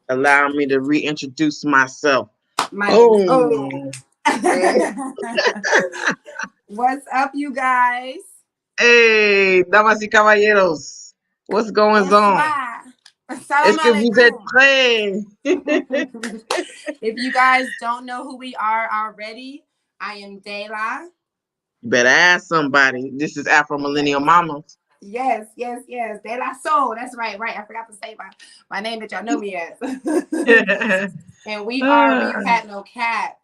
Allow me to reintroduce myself. My name is Boom. What's up, you guys? Hey, damas y caballeros. What's going on? Bonsoir. Salam Est-ce que vous êtes alaikum. prêts? If you guys don't know who we are already, I am Dayla. You better ask somebody. This is Afro Millennial Mamas. Yes. De La Soul. That's right. I forgot to say my name that y'all know me as. And we are Repat No Cap.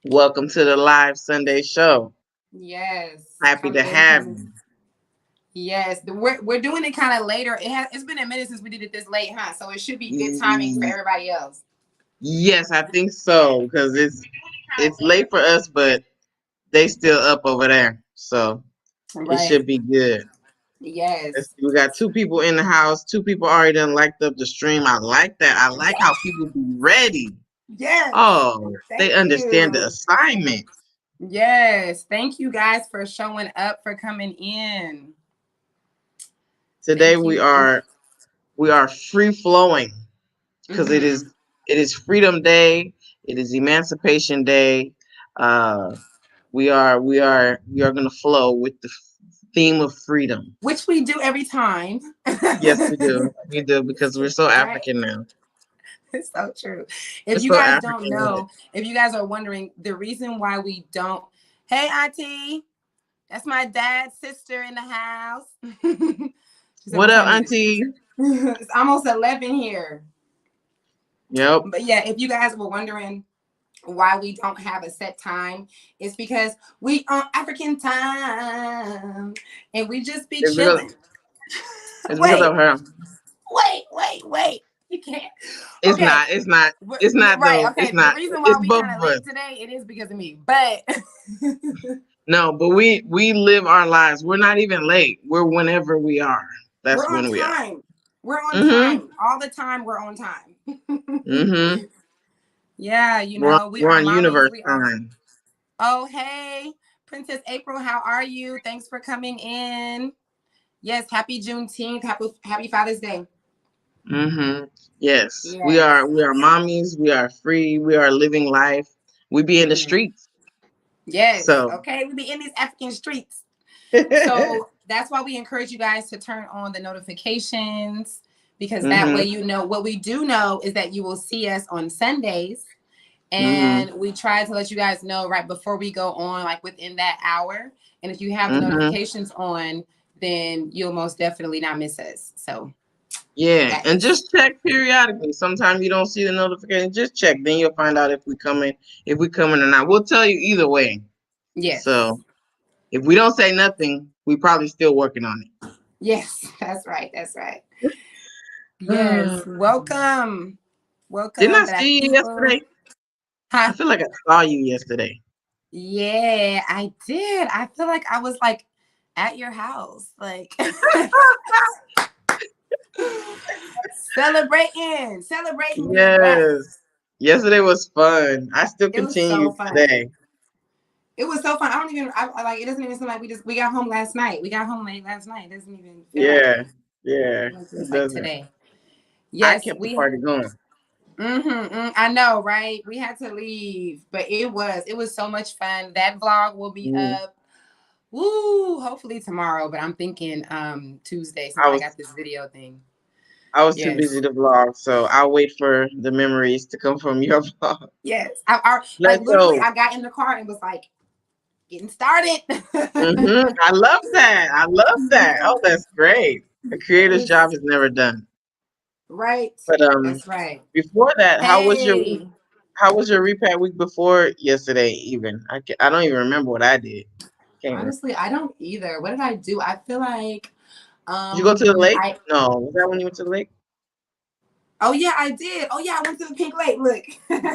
Welcome to the live Sunday show. Yes. Happy to have you. Yes, we're doing it kind of later. It's been a minute since we did it this late, huh? So it should be good timing for everybody else. Yes, I think so, because it's late for us, but they still up over there, so it should be good. Yes, We got 2 people in the house. 2 people already done liked up the stream. I like that. I like how people be ready. Yes. Oh, they understand the assignment. Yes, thank you guys for showing up, for coming in. Today we are free flowing because it is Freedom Day. It is Emancipation Day. We are gonna flow with the theme of freedom, which we do every time. Yes, we do. We do, because we're so African now. It's so true. If you guys don't know, if you guys are wondering, the reason why we don't. Hey, Auntie, that's my dad's sister in the house. What up, Auntie? It's almost 11 here. Yep. But yeah, if you guys were wondering why we don't have a set time, it's because we on African time and we just be chilling. It's because of her. Wait. You can't. It's not. Right. Though. Okay. It's not. The reason why we kind of late us today, it is because of me. But no, but we live our lives. We're not even late. We're whenever we are. That's when we are. We're on time. All the time. We're on time. Yeah, we're on universe time. Oh, hey, Princess April, how are you? Thanks for coming in. Yes, happy Juneteenth. Happy Father's Day. Yes. We are mommies. We are free. We are living life. We be in the streets. Yes. So okay, we be in these African streets. So that's why we encourage you guys to turn on the notifications, because that way what we do know is that you will see us on Sundays. And we try to let you guys know right before we go on, like within that hour. And if you have the notifications on, then you'll most definitely not miss us. So yeah, and just check periodically. Sometimes you don't see the notification. Just check, then you'll find out if we coming or not. We'll tell you either way. Yes. So if we don't say nothing, we probably still working on it. Yes, that's right. Yes, welcome. Didn't I see you yesterday? I feel like I saw you yesterday. Yeah, I did. I feel like I was like at your house, like celebrating. Yes. Yesterday was fun. I still continue today. It was so fun. I like, it doesn't even seem like we got home last night. We got home late last night. It doesn't even feel like it like today. Yes, I kept the party going. I know, right? We had to leave, but it was so much fun. That vlog will be up. Woo! Hopefully tomorrow, but I'm thinking Tuesday. So I got this video thing. I was too busy to vlog, so I'll wait for the memories to come from your vlog. Yes, literally, I got in the car and was like, getting started. I love that. Oh, that's great. A creator's job is never done. Right. But that's right. Before that, how was your Repat week before yesterday? Even I don't even remember what I did. Honestly, I don't either. What did I do? I feel like did you go to the lake? No, was that when you went to the lake? Oh yeah, I did. Oh yeah, I went to the Pink Lake. Look,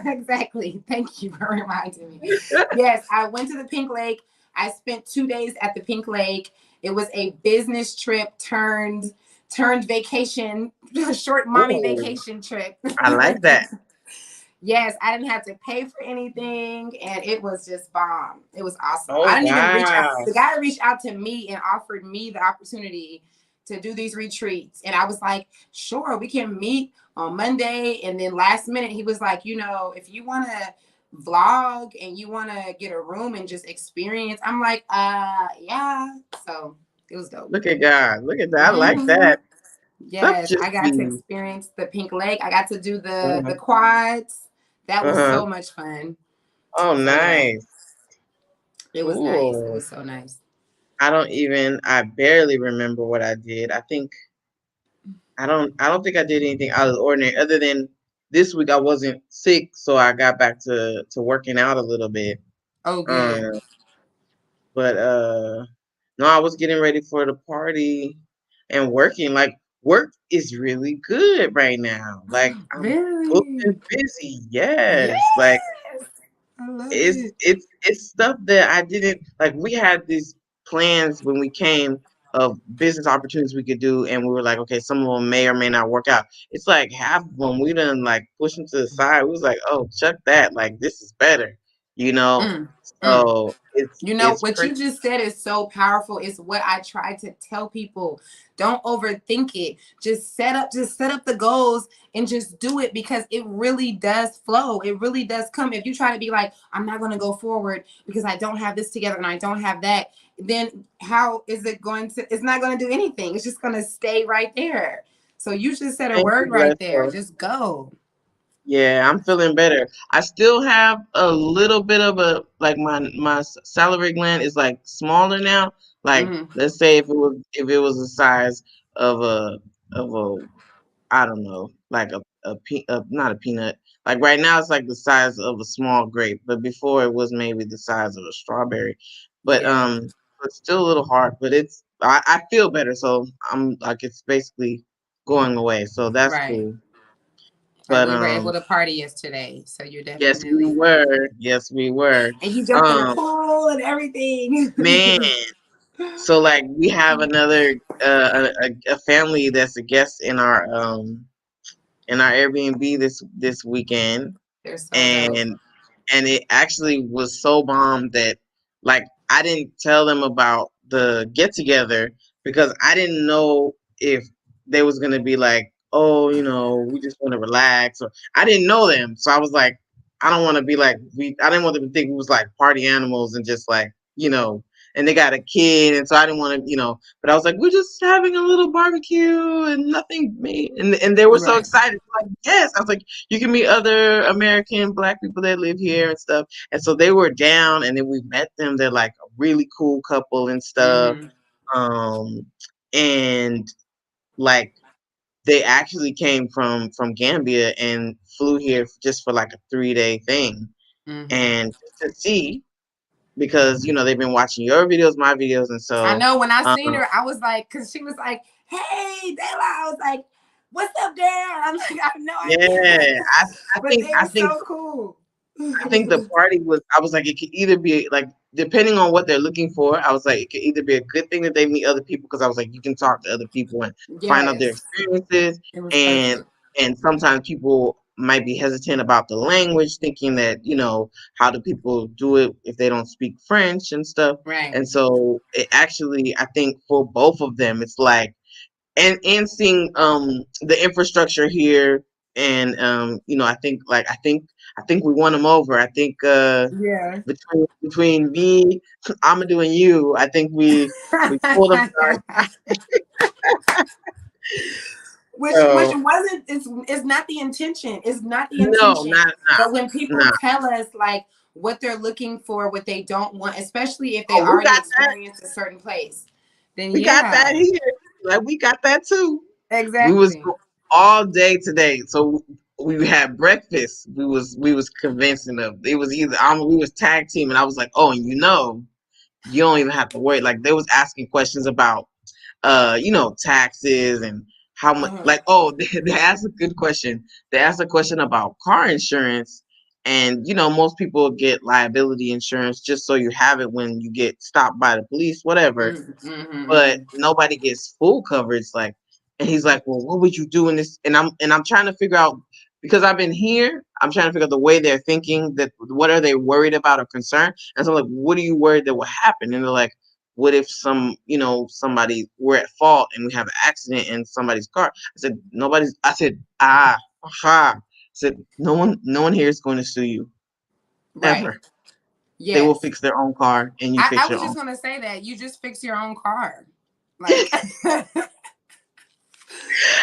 exactly. Thank you for reminding me. Yes, I went to the Pink Lake. I spent 2 days at the Pink Lake. It was a business trip turned vacation, short mommy vacation trip. I like that. Yes, I didn't have to pay for anything, and it was just bomb. It was awesome. Oh, I didn't even reach out. The guy reached out to me and offered me the opportunity to do these retreats. And I was like, sure, we can meet on Monday. And then last minute, he was like, if you want to vlog and you want to get a room and just experience, I'm like, yeah. So it was dope. Look at God. Look at that. I like Mm-hmm. that. Stuff Yes, just I got to be. experience the pink lake. I got to do the Uh-huh. quads. That was Uh-huh. so much fun. Oh, So yeah, nice. it was nice. It Cool. was so nice. I barely remember what I did. I don't think I did anything out of the ordinary other than this week I wasn't sick, so I got back to working out a little bit. Oh, Um, good. but no, I was getting ready for the party and working. Like work is really good right now. Like I'm booked Really? and busy. Yes, Yes. Like I love it's it. it's it's stuff that I didn't like. We had these plans when we came of business opportunities we could do, and we were like, okay, some of them may or may not work out. It's like half of them we done like push them to the side. We was like, oh, chuck that. Like this is better, you know. Mm, mm. So it's You know, it's what pretty. you just said is so powerful. It's what I try to tell people. Don't overthink it. Just set up the goals and just do it because it really does flow. It really does come. If you try to be like, I'm not going to go forward because I don't have this together and I don't have that, then how is it going to, it's not going to do anything. It's just going to stay right there. So you just said a Thank you, word right there. Bless. Just go. Yeah, I'm feeling better. I still have a little bit of a like my salivary gland is like smaller now. Like Mm-hmm. let's say if it was the size of a I don't know, like not a peanut. Like right now it's like the size of a small grape, but before it was maybe the size of a strawberry. But Yeah. it's still a little hard, but I feel better, so I'm like it's basically going away. So that's Right. cool. And But we were able to party yesterday. So you're yes, we definitely, were. Yes, we were. and you jumped in the Um, pool and everything. man. So like we have another a family that's a guest in our Airbnb this weekend, They're so dope. and it actually was so bomb that like I didn't tell them about the get together because I didn't know if they was gonna be like, oh, we just want to relax, or I didn't know them, so I was like, I don't want to be like I didn't want them to think we was like party animals and just like and they got a kid, and so I didn't want to, but I was like, we're just having a little barbecue and nothing made, and they were so Right. excited, like yes, I was like, you can meet other American Black people that live here and stuff. And so they were down, and then we met them. They're like a really cool couple and stuff. Mm-hmm. Um, and like they actually came from Gambia and flew here just for like a 3-day thing, Mm-hmm. and just to see because they've been watching your videos, my videos, and I so know when I um, seen her, I was like, because she was like, hey, Dayla. I was like, what's up, girl? I'm like, I have no yeah, idea. I, I But think they I were think so cool. I think the party I was like, it could either be like, depending on what they're looking for, I was like, it could either be a good thing that they meet other people because I was like, you can talk to other people and find out their Yes. experiences. It was And, perfect. and sometimes people might be hesitant about the language, thinking that, how do people do it if they don't speak French and stuff. Right. And so it actually, I think for both of them, it's like, and seeing the infrastructure here and I think we won them over. I think Yeah. between me, Amadou, and you, I think we pulled them to Which our. wasn't, it's not the intention. It's not the No, intention. not not But when people not. tell us like what they're looking for, what they don't want, especially if they Oh, we already got that. experienced a certain place, then We got that yeah. here. Like we got that too. We was Exactly. all day today. So we had breakfast. We was convincing them. It was either we was tag team, and I was like, oh, and you don't even have to worry. Like they was asking questions about taxes and how much. Uh-huh. Like they asked a good question. They asked a question about car insurance, and most people get liability insurance just so you have it when you get stopped by the police, whatever, Mm-hmm, mm-hmm. but nobody gets full coverage. Like, and he's like, well, what would you do in this? And I'm trying to figure out because I've been here. I'm trying to figure out the way they're thinking. That what are they worried about or concerned? And so I'm like, what are you worried that will happen? And they're like, what if somebody, we're at fault and we have an accident in somebody's car? I said, aha. I said, no one here is going to sue you Right. ever. They will Yes. fix their own car and you I fix your was own. just gonna say that you just fix your own car. Like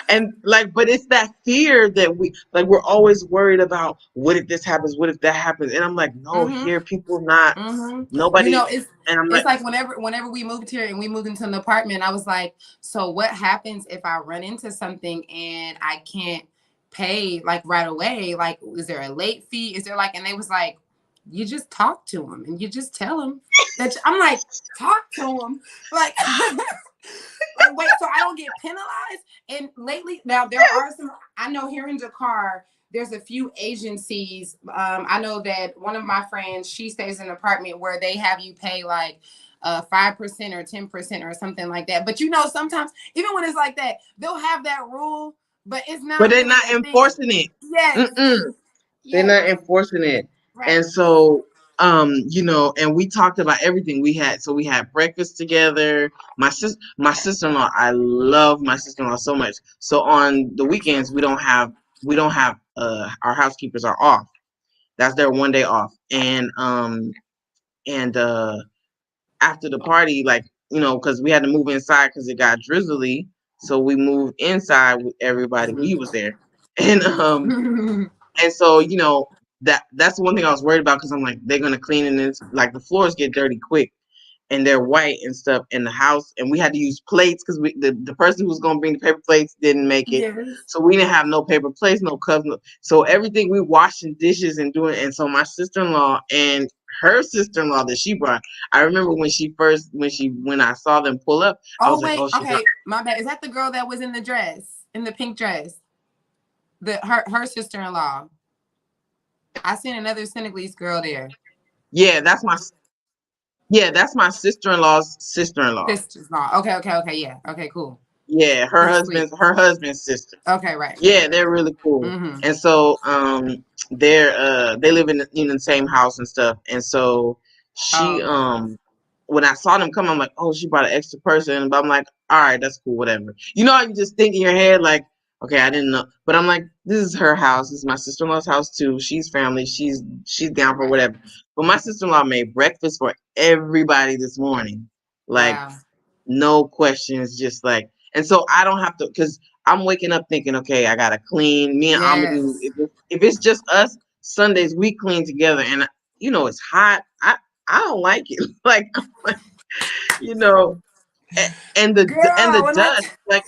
And like, but it's that fear that we're always worried about, what if this happens, what if that happens? And I'm like, no, mm-hmm. here people not, Mm-hmm. You nobody. know, And I'm it's like, like whenever we moved here and we moved into an apartment, I was like, so what happens if I run into something and I can't pay like right away? Like, is there a late fee? Is there like, and they was like, you just talk to them and you just tell them that I'm like, talk to them. Like, like, wait, so I don't get penalized? And lately, now there are some, I know here in Dakar, there's a few agencies. I know that one of my friends, she stays in an apartment where they have you pay like 5% or 10% or something like that. But you know, sometimes even when it's like that, they'll have that rule, but it's but not they're really not a thing. enforcing it. Yes, Mm-mm. They're yes, not enforcing it. And right. so, and we talked about everything. We had breakfast together. My sister-in-law, I love my sister-in-law so much. So on the weekends, we don't have our housekeepers are off. That's their one day off. And after the party, like, because we had to move inside because it got drizzly. So we moved inside with everybody. We was there. And and so, that's one thing I was worried about, because I'm like, they're gonna clean, and it's like the floors get dirty quick, and they're white and stuff in the house, and we had to use plates because the person who was gonna bring the paper plates didn't make it, Yes. so we didn't have no paper plates, no cups, so everything we washing dishes and doing, and so my sister-in-law and her sister-in-law that she brought, I remember when I saw them pull up, I Oh was like, wait, oh, she brought. okay, my bad. Is that the girl that was in the dress, in the pink dress? Her sister in law. I seen another Senegalese girl there. Yeah, that's my sister-in-law's sister-in-law. Sister's in law. Okay, okay, okay. Yeah. Okay, cool. Yeah, her She's sweet. husband's sister. Okay, right. Yeah, they're really cool. Mm-hmm. And so they live in the same house and stuff. And so Oh, she okay. when I saw them come, I'm like, oh, she brought an extra person. But I'm like, all right, that's cool, whatever. How you just think in your head, like, okay, I didn't know. But I'm like, this is her house. This is my sister-in-law's house too. She's family. She's down for Right. whatever. But my sister-in-law made breakfast for everybody this morning. Like, Wow. no questions, just like, and so I don't have to, because I'm waking up thinking, okay, I gotta clean. Me and Amadou, Yes. if it's just us, Sundays we clean together, and it's hot. I don't like it. Like, you know, and the Girl, when I dust, like,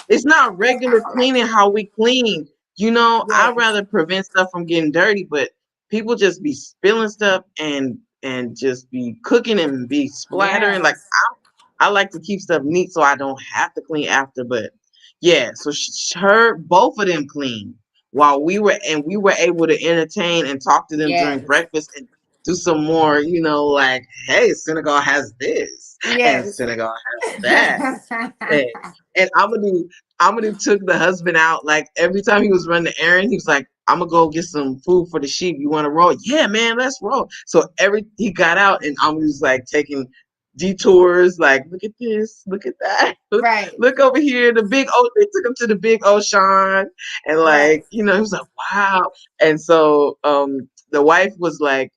it's not yes, regular I don't like cleaning it. how we clean. I'd Yes. rather prevent stuff from getting dirty, but people just be spilling stuff and just be cooking and be splattering. Like, Yes. I like to keep stuff neat so I don't have to clean after. But yeah, so both of them clean while we were able to entertain and talk to them during Yes. breakfast and do some more, like, hey, Senegal has this and Yes. Senegal has that. Hey, and Amadou took the husband out. Like, every time he was running the errand, he was like, I'm gonna go get some food for the sheep. You want to roll? Yeah, man, let's roll. So he got out, and Amadou was like taking detours. Like, look at this, look at that, Right. look over here. They took him to the big ocean, and Right. like, he was like, wow. And so the wife was like,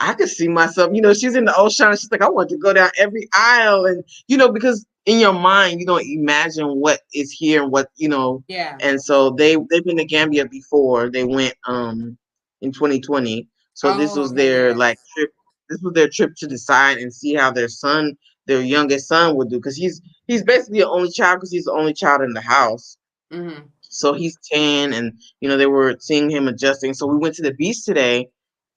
I could see myself, she's in the ocean. She's like, I want to go down every aisle. And, because in your mind, you don't imagine what is here and what. Yeah. And so they've been to Gambia before. They went in 2020. So this Oh, was okay. their like Yes. trip. This was their trip to decide and see how their youngest son would do. Because he's basically the only child, because he's the only child in the house. Mm-hmm. So he's 10, and they were seeing him adjusting. So we went to the beach today,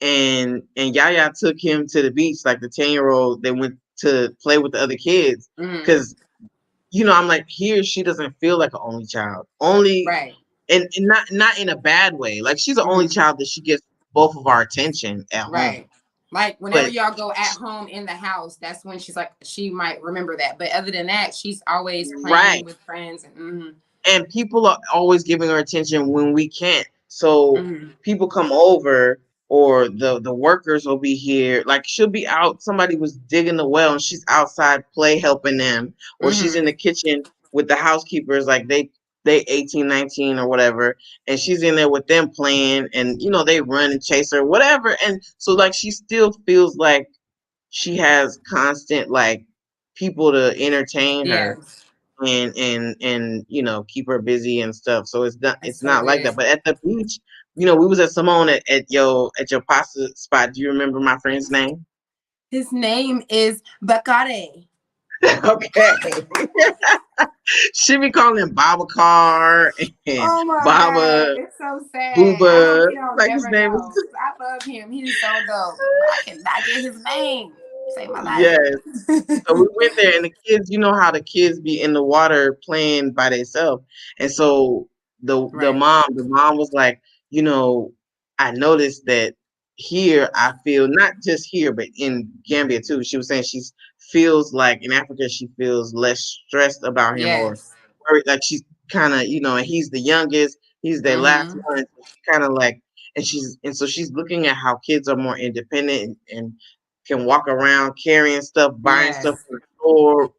and Yaya took him to the beach, like the 10-year-old. They went to play with the other kids, Mm-hmm. because I'm like, here she doesn't feel like an only child, only, Right. and not in a bad way. Like, she's the only Mm-hmm. child that she gets both of our attention at home. Right. Like whenever But y'all go at home in the house, that's when she's like, she might remember that. But other than that, she's always playing right, with friends. And mm-hmm. and people are always giving her attention when we can't. So Mm-hmm. people come over. or the workers will be here. Like she'll be out. Somebody was digging the well and she's outside play helping them, or she's in the kitchen with the housekeepers. Like they 18, 19 or whatever, and she's in there with them playing, and they run and chase her, whatever. And so like she still feels like she has constant like people to entertain her Yes. and keep her busy and stuff. So it's not That's it's so not like good. that. But at the beach, we was at Simone at your pasta spot. Do you remember my friend's name? His name is Bakare. Okay. She be calling him Baba Car and Oh my God. Baba It's so sad. I hope Booba. he don't Like his never name know. is 'Cause I love him. He's so dope. But I cannot get his name. Save my life. yes. So we went there, and the kids, you know how the kids be in the water playing by themselves, and so Right. the mom was like, I noticed that here I feel not just here but in Gambia too. She was saying she feels like in Africa she feels less stressed about him or Yes. worried, like she's kind of and he's the youngest, he's their last Mm-hmm. one, and so she kind of like and so she's looking at how kids are more independent and can walk around carrying stuff, buying stuff Yes. from the store.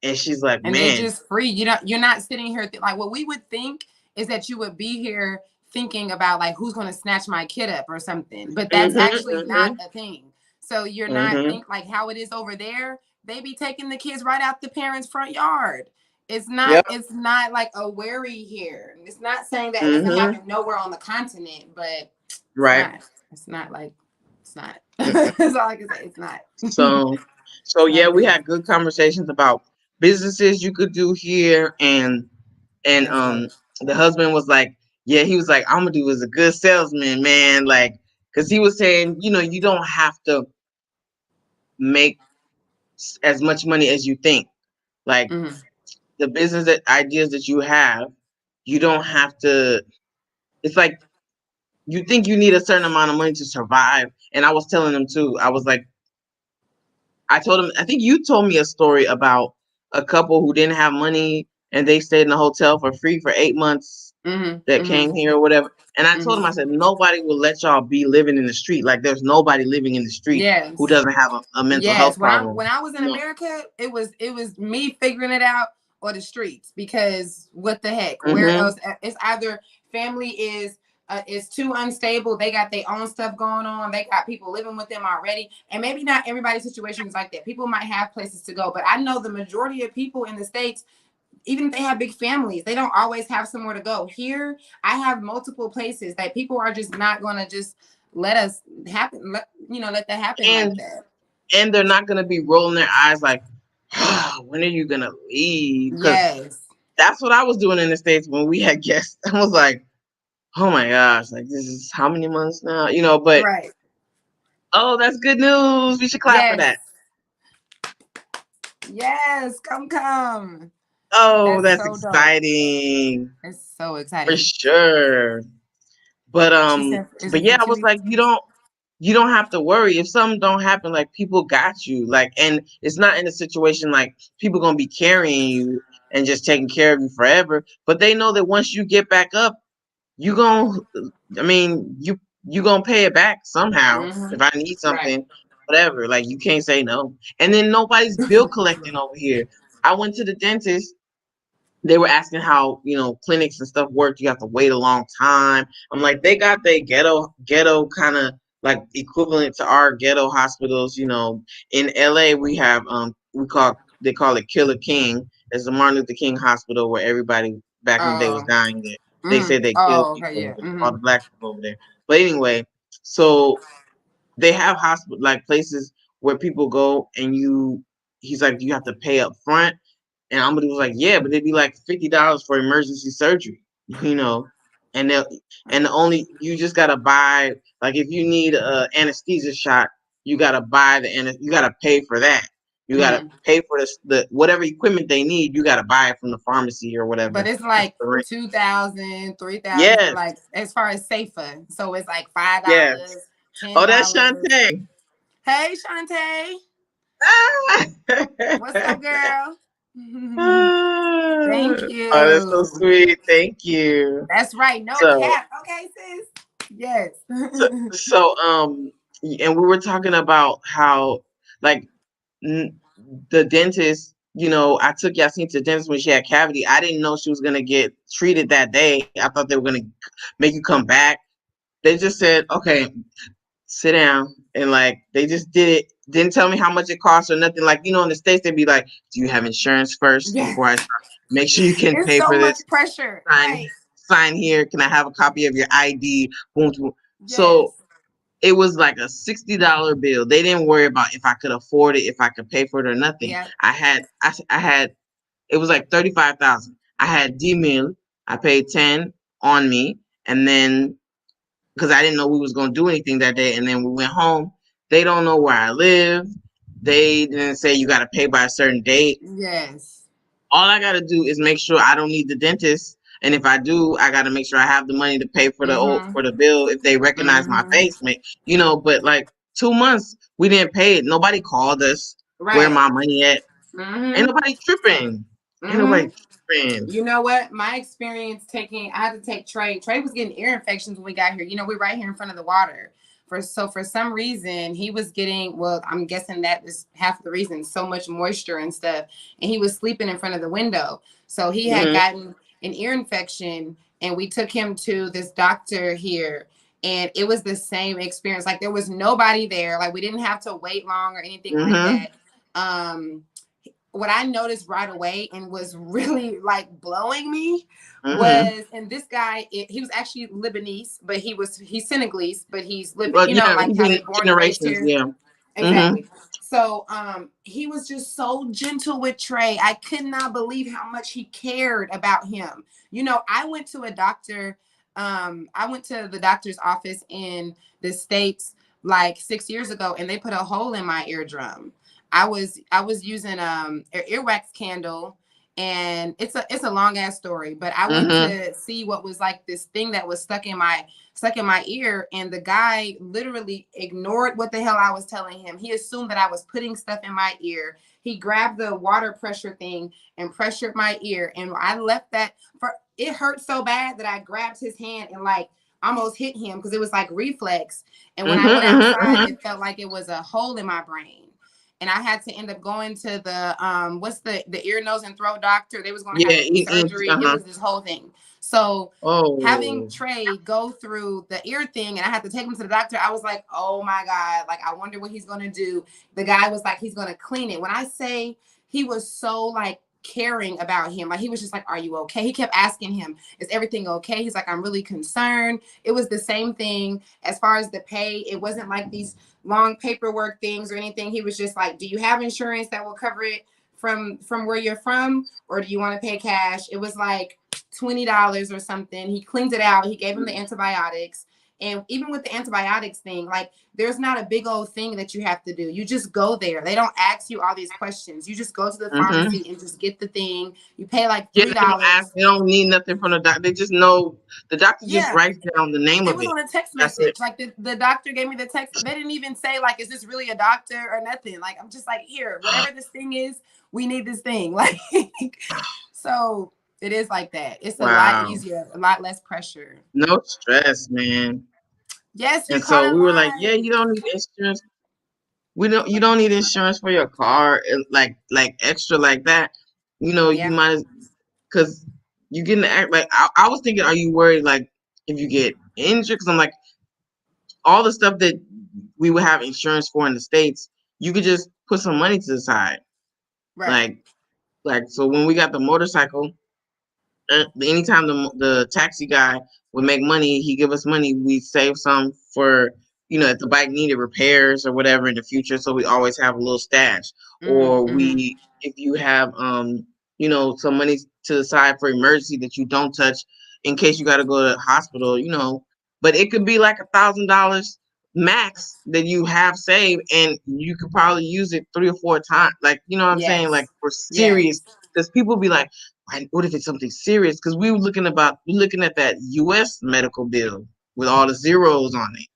And she's like, And they man, just free. You're not sitting here like what we would think is that you would be here thinking about like who's going to snatch my kid up or something, but that's actually not mm-hmm, a thing. So you're not mm-hmm. think like how it is over there. They be taking the kids right out the parents' front yard. It's not. Yep. It's not like a worry here. It's not saying that it doesn't Mm-hmm. happen nowhere on the continent, but it's Right. not. It's not like it's not. Mm-mm. That's all I can say. It's not. So It's so not yeah, a we thing. had good conversations about businesses you could do here, and That's dope. the husband was like, yeah, he was like, I'm gonna do as a good salesman, man, like because he was saying, you don't have to make as much money as you think. Like Mm-hmm. the business ideas that you have, you don't have to. It's like you think you need a certain amount of money to survive. And I was telling him too. I was like, I told him, I think you told me a story about a couple who didn't have money and they stayed in a hotel for free for 8 months Mm-hmm. that Mm-hmm. came here or whatever. And I told him, I Mm-hmm. said, nobody will let y'all be living in the street. Like there's nobody living in the street who Yes. doesn't have a mental Yes. health When I problem. when I was in You know? America, it was me figuring it out or the streets because what the heck? Where Mm-hmm. else? It's either family is too unstable. They got their own stuff going on. They got people living with them already, and maybe not everybody's situation is like that. People might have places to go, but I know the majority of people in the states, even if they have big families, they don't always have somewhere to go. Here, I have multiple places that people are just not going to just let us happen. Let that happen like And that. and they're not gonna be rolling their eyes like, when are you gonna leave? Because Yes. that's what I was doing in the States when we had guests. I was like, oh my gosh, like this is how many months now? But Right. oh, that's good news. We should clap for Yes. that. Yes. Come. Oh, That's that's so dope. exciting It's so for exciting. sure. But She said, "Is but it for yeah, I two was weeks?" like, you don't have to worry if something don't happen. Like people got you. Like, and it's not in a situation like people gonna be carrying you and just taking care of you forever. But they know that once you get back up, you gon' I mean, you gonna pay it back somehow. Mm-hmm. If I need Right. something, whatever. Like you can't say no. And then nobody's bill collecting over here. I went to the dentist. They were asking how clinics and stuff work. You have to wait a long time. I'm like, they got their ghetto kind of like equivalent to our ghetto hospitals. In LA we have they call it Killer King. It's the Martin Luther King Hospital where everybody back in the day was Oh. dying there. They Mm-hmm. said they killed Oh. Okay. people, Yeah. all Mm-hmm. the black people over there. But anyway, so they have hospital like places where people go and he's like, do you have to pay up front? And Amadou was like, yeah, but it'd be like $50 for emergency surgery, you know. And they'll and the only you just gotta buy, like if you need a anesthesia shot, you gotta pay for that. You gotta Mm-hmm. pay for the whatever equipment they need, you gotta buy it from the pharmacy or But whatever. it's The like syringe. 2,000, 3,000 for Yes, like as far as safer. So it's like five yes. dollars, ten Oh, that's dollars. Shantae. Hey, Shantae. Ah! What's up, girl? Ah. Thank Oh, that's so you. sweet. Thank you. That's right. No So cap. Okay, sis. Yes. So, and we were talking about how, like, n- the dentist, I took Yasin to the dentist when she had cavity. I didn't know she was gonna get treated that day. I thought they were gonna make you come back. They just said, "Okay, sit down," and like they just did it. Didn't tell me how much it cost or nothing. Like, in the States, they'd be like, "Do you have insurance first Yes. before I start? Make sure you can It's pay so for much this. pressure. Sign, Right. sign here. Can I have a copy of your ID?" Boom, boom. So Yes. it was like a $60 bill. They didn't worry about if I could afford it, if I could pay for it or nothing. Yep. I had it was like 35,000. I had D mill. I paid 10 on me, and then because I didn't know we was gonna do anything that day, and then we went home. They don't know where I live. They didn't say you got to pay by a certain date. Yes. All I got to do is make sure I don't need the dentist, and if I do, I got to make sure I have the money to pay for Mm-hmm. the bill if they recognize my Mm-hmm. face. But like 2 months we didn't pay it. Nobody called us. Where Right. my money at? Ain't Mm-hmm. nobody tripping. Ain't Mm-hmm. nobody tripping. You know what? My experience I had to take Trey. Trey was getting ear infections when we got here. We're right here in front of the water. For some reason he was getting, well, I'm guessing that is half of the reason, so much moisture and stuff. And he was sleeping in front of the window. So he had Hmm. gotten an ear infection, and we took him to this doctor here. And it was the same experience. Like, there was nobody there. Like, we didn't have to wait long or anything like Hmm. that. What I noticed right away and was really like blowing me Hmm. was, and this guy, he was actually Lebanese, but he's Senegalese, but he's living, But yeah, like we've how been they born and raised generations. here. Yeah. Hmm. Exactly. So he was just so gentle with Trey. I could not believe how much he cared about him. I went to a doctor, I went to the doctor's office in the States like 6 years ago, and they put a hole in my eardrum. I was using an earwax candle, and it's a long ass story, but I went Hmm. to see what was like this thing that was stuck in my ear, and the guy literally ignored what the hell I was telling him. He assumed that I was putting stuff in my ear. He grabbed the water pressure thing and pressured my ear, and I left that for it hurt so bad that I grabbed his hand and like almost hit him because it was like reflex. And when Hmm. I went outside, Hmm. it felt like it was a hole in my brain. And I had to end up going to the what's the ear, nose, and throat doctor. They was going to have Yeah. to do surgery. It Uh-huh. was this whole thing. So having Oh. Trey go through the ear thing, and I had to take him to the doctor, I was like, oh my God, like I wonder what he's gonna do. The guy was like, he's gonna clean it. When I say he was so like caring about him, like he was just like, are you okay? He kept asking him, is everything okay? He's like, I'm really concerned. It was the same thing as far as the pay. It wasn't like these long paperwork things or anything. He was just like, do you have insurance that will cover it from where you're from, or do you want to pay cash? It was like $20 or something. He cleaned it out. He gave him the antibiotics. And even with the antibiotics thing, like there's not a big old thing that you have to do. You just go there. They don't ask you all these questions. You just go to the Hmm. pharmacy and just get the thing. You pay like Yeah, three they don't ask. dollars They don't need nothing from the doctor. They just know the doctor just Yeah, writes down the name it of was it. on a text That's it. message. Like the doctor gave me the text. They didn't even say like, is this really a doctor or nothing? Like, I'm just like, here, whatever this thing is, we need this thing. Like, so it is like that. It's a lot Wow. easier, a lot less pressure. No stress, man. Yes, you And caught so it we were like, yeah, live. you don't need insurance. You don't need insurance for your car, like extra like that. You Yeah, might, because you getting act like I was thinking, are you worried like if you get injured? Because I'm like, all the stuff that we would have insurance for in the States, you could just put some money to the side. right. Like so when we got the motorcycle, anytime the taxi guy would make money, he give us money. We save some for if the bike needed repairs or whatever in the future. So we always have a little stash. Or Mm-hmm. if you have some money to the side for emergency that you don't touch in case you got to go to the hospital. But it could be like $1,000 max that you have saved, and you could probably use it 3 or 4 times. Like what I'm saying, like Yes. for Yes. serious. Because people be like, what if it's something serious? Because we're looking at that U.S. medical bill with all the zeros on it.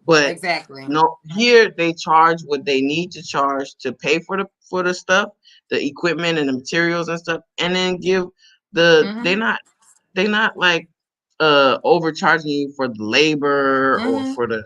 But Exactly. no, here they charge what they need to charge to pay for the stuff, the equipment and the materials and stuff, and then give the Mm-hmm. they not like. overcharging you for the labor or Mm-hmm. for the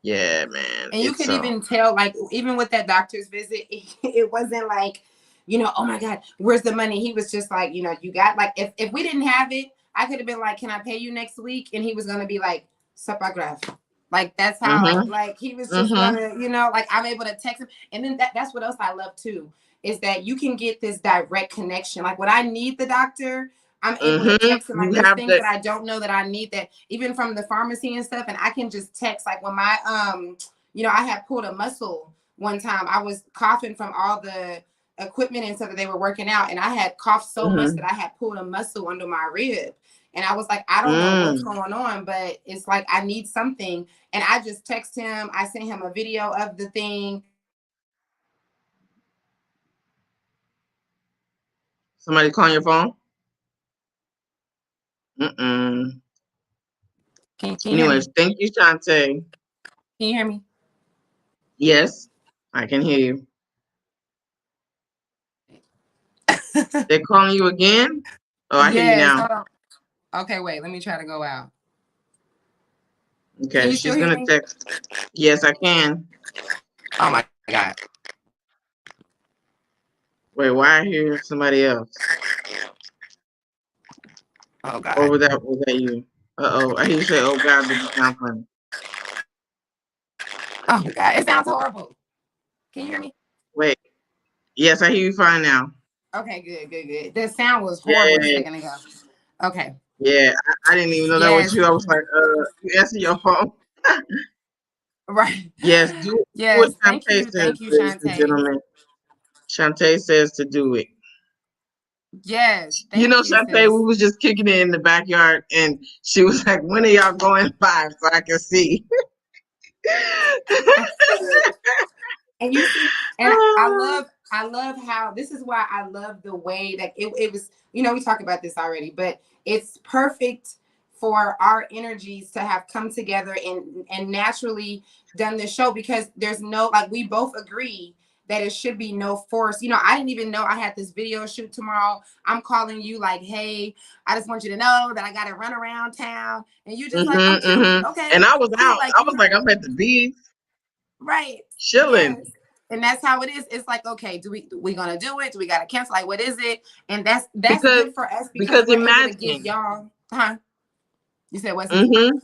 yeah, man. And you It's could even tell, like, even with that doctor's visit, it wasn't like, oh my God, where's the money? He was just like, you got, like, if we didn't have it, I could have been like, can I pay you next week? And he was going to be like, Sapagraph. Like, that's how, mhm. like, he was just Mhm. going to, like, I'm able to text him. And then that's what else I love too, is that you can get this direct connection. Like, when I need the doctor, I'm able to Mhm. text him. You Like, there's have things that. that I don't know that I need, that even from the pharmacy and stuff, and I can just text. Like, when my I had pulled a muscle one time. I was coughing from all the equipment and stuff that they were working out, and I had coughed so much that Mhm. I had pulled a muscle under my rib. And I was like, I don't know what's Mm. going on, but it's like I need something. And I just text him. I sent him a video of the thing. Somebody calling your phone? Mm-mm. Can you hear Anyways, me? thank you, Shantae. Can you hear me? Yes, I can hear you. They're calling you again? Oh, I hear you Yes. now. Hold on. Okay, wait. Let me try to go out. Can Okay, you she's still hear gonna me? text. Yes, I can. Oh my God. Wait, why I hear somebody else? Oh Or God. was that you? Uh-oh. I hear you say, oh God, did you sound funny? Oh God. It sounds horrible. Can you hear me? Wait. Yes, I hear you fine now. Okay, good, good, good. The sound was horrible a Yay. second ago. Okay. Yeah, I didn't even know that was Yes. you. I was like, you answer your phone. Right. Yes, do what Yes. Thank Shantae you. says, Thank you, ladies and Shantae. gentlemen. Shantae says to do it. Yes. You Thank know, you, Shantae, we sis. was just kicking it in the backyard, and she was like, "When are y'all going live so I can see?" And you see, and I love how, this is why I love the way that it was, we talked about this already, but it's perfect for our energies to have come together and naturally done this show, because there's no, like, we both agree that it should be no force. I didn't even know I had this video shoot tomorrow. I'm calling you like, hey, I just want you to know that I got to run around town. And you just like, I'm chilling. And Okay, I was cool. out. Like, I was like, I'm at the beach, right. chilling, Yes. And that's how it is. It's like, okay, do we gonna do it? Do we gotta cancel? Like, what is it? And that's because good for us, because because we're able to give imagine, y'all, huh? You said what's this? mm-hmm,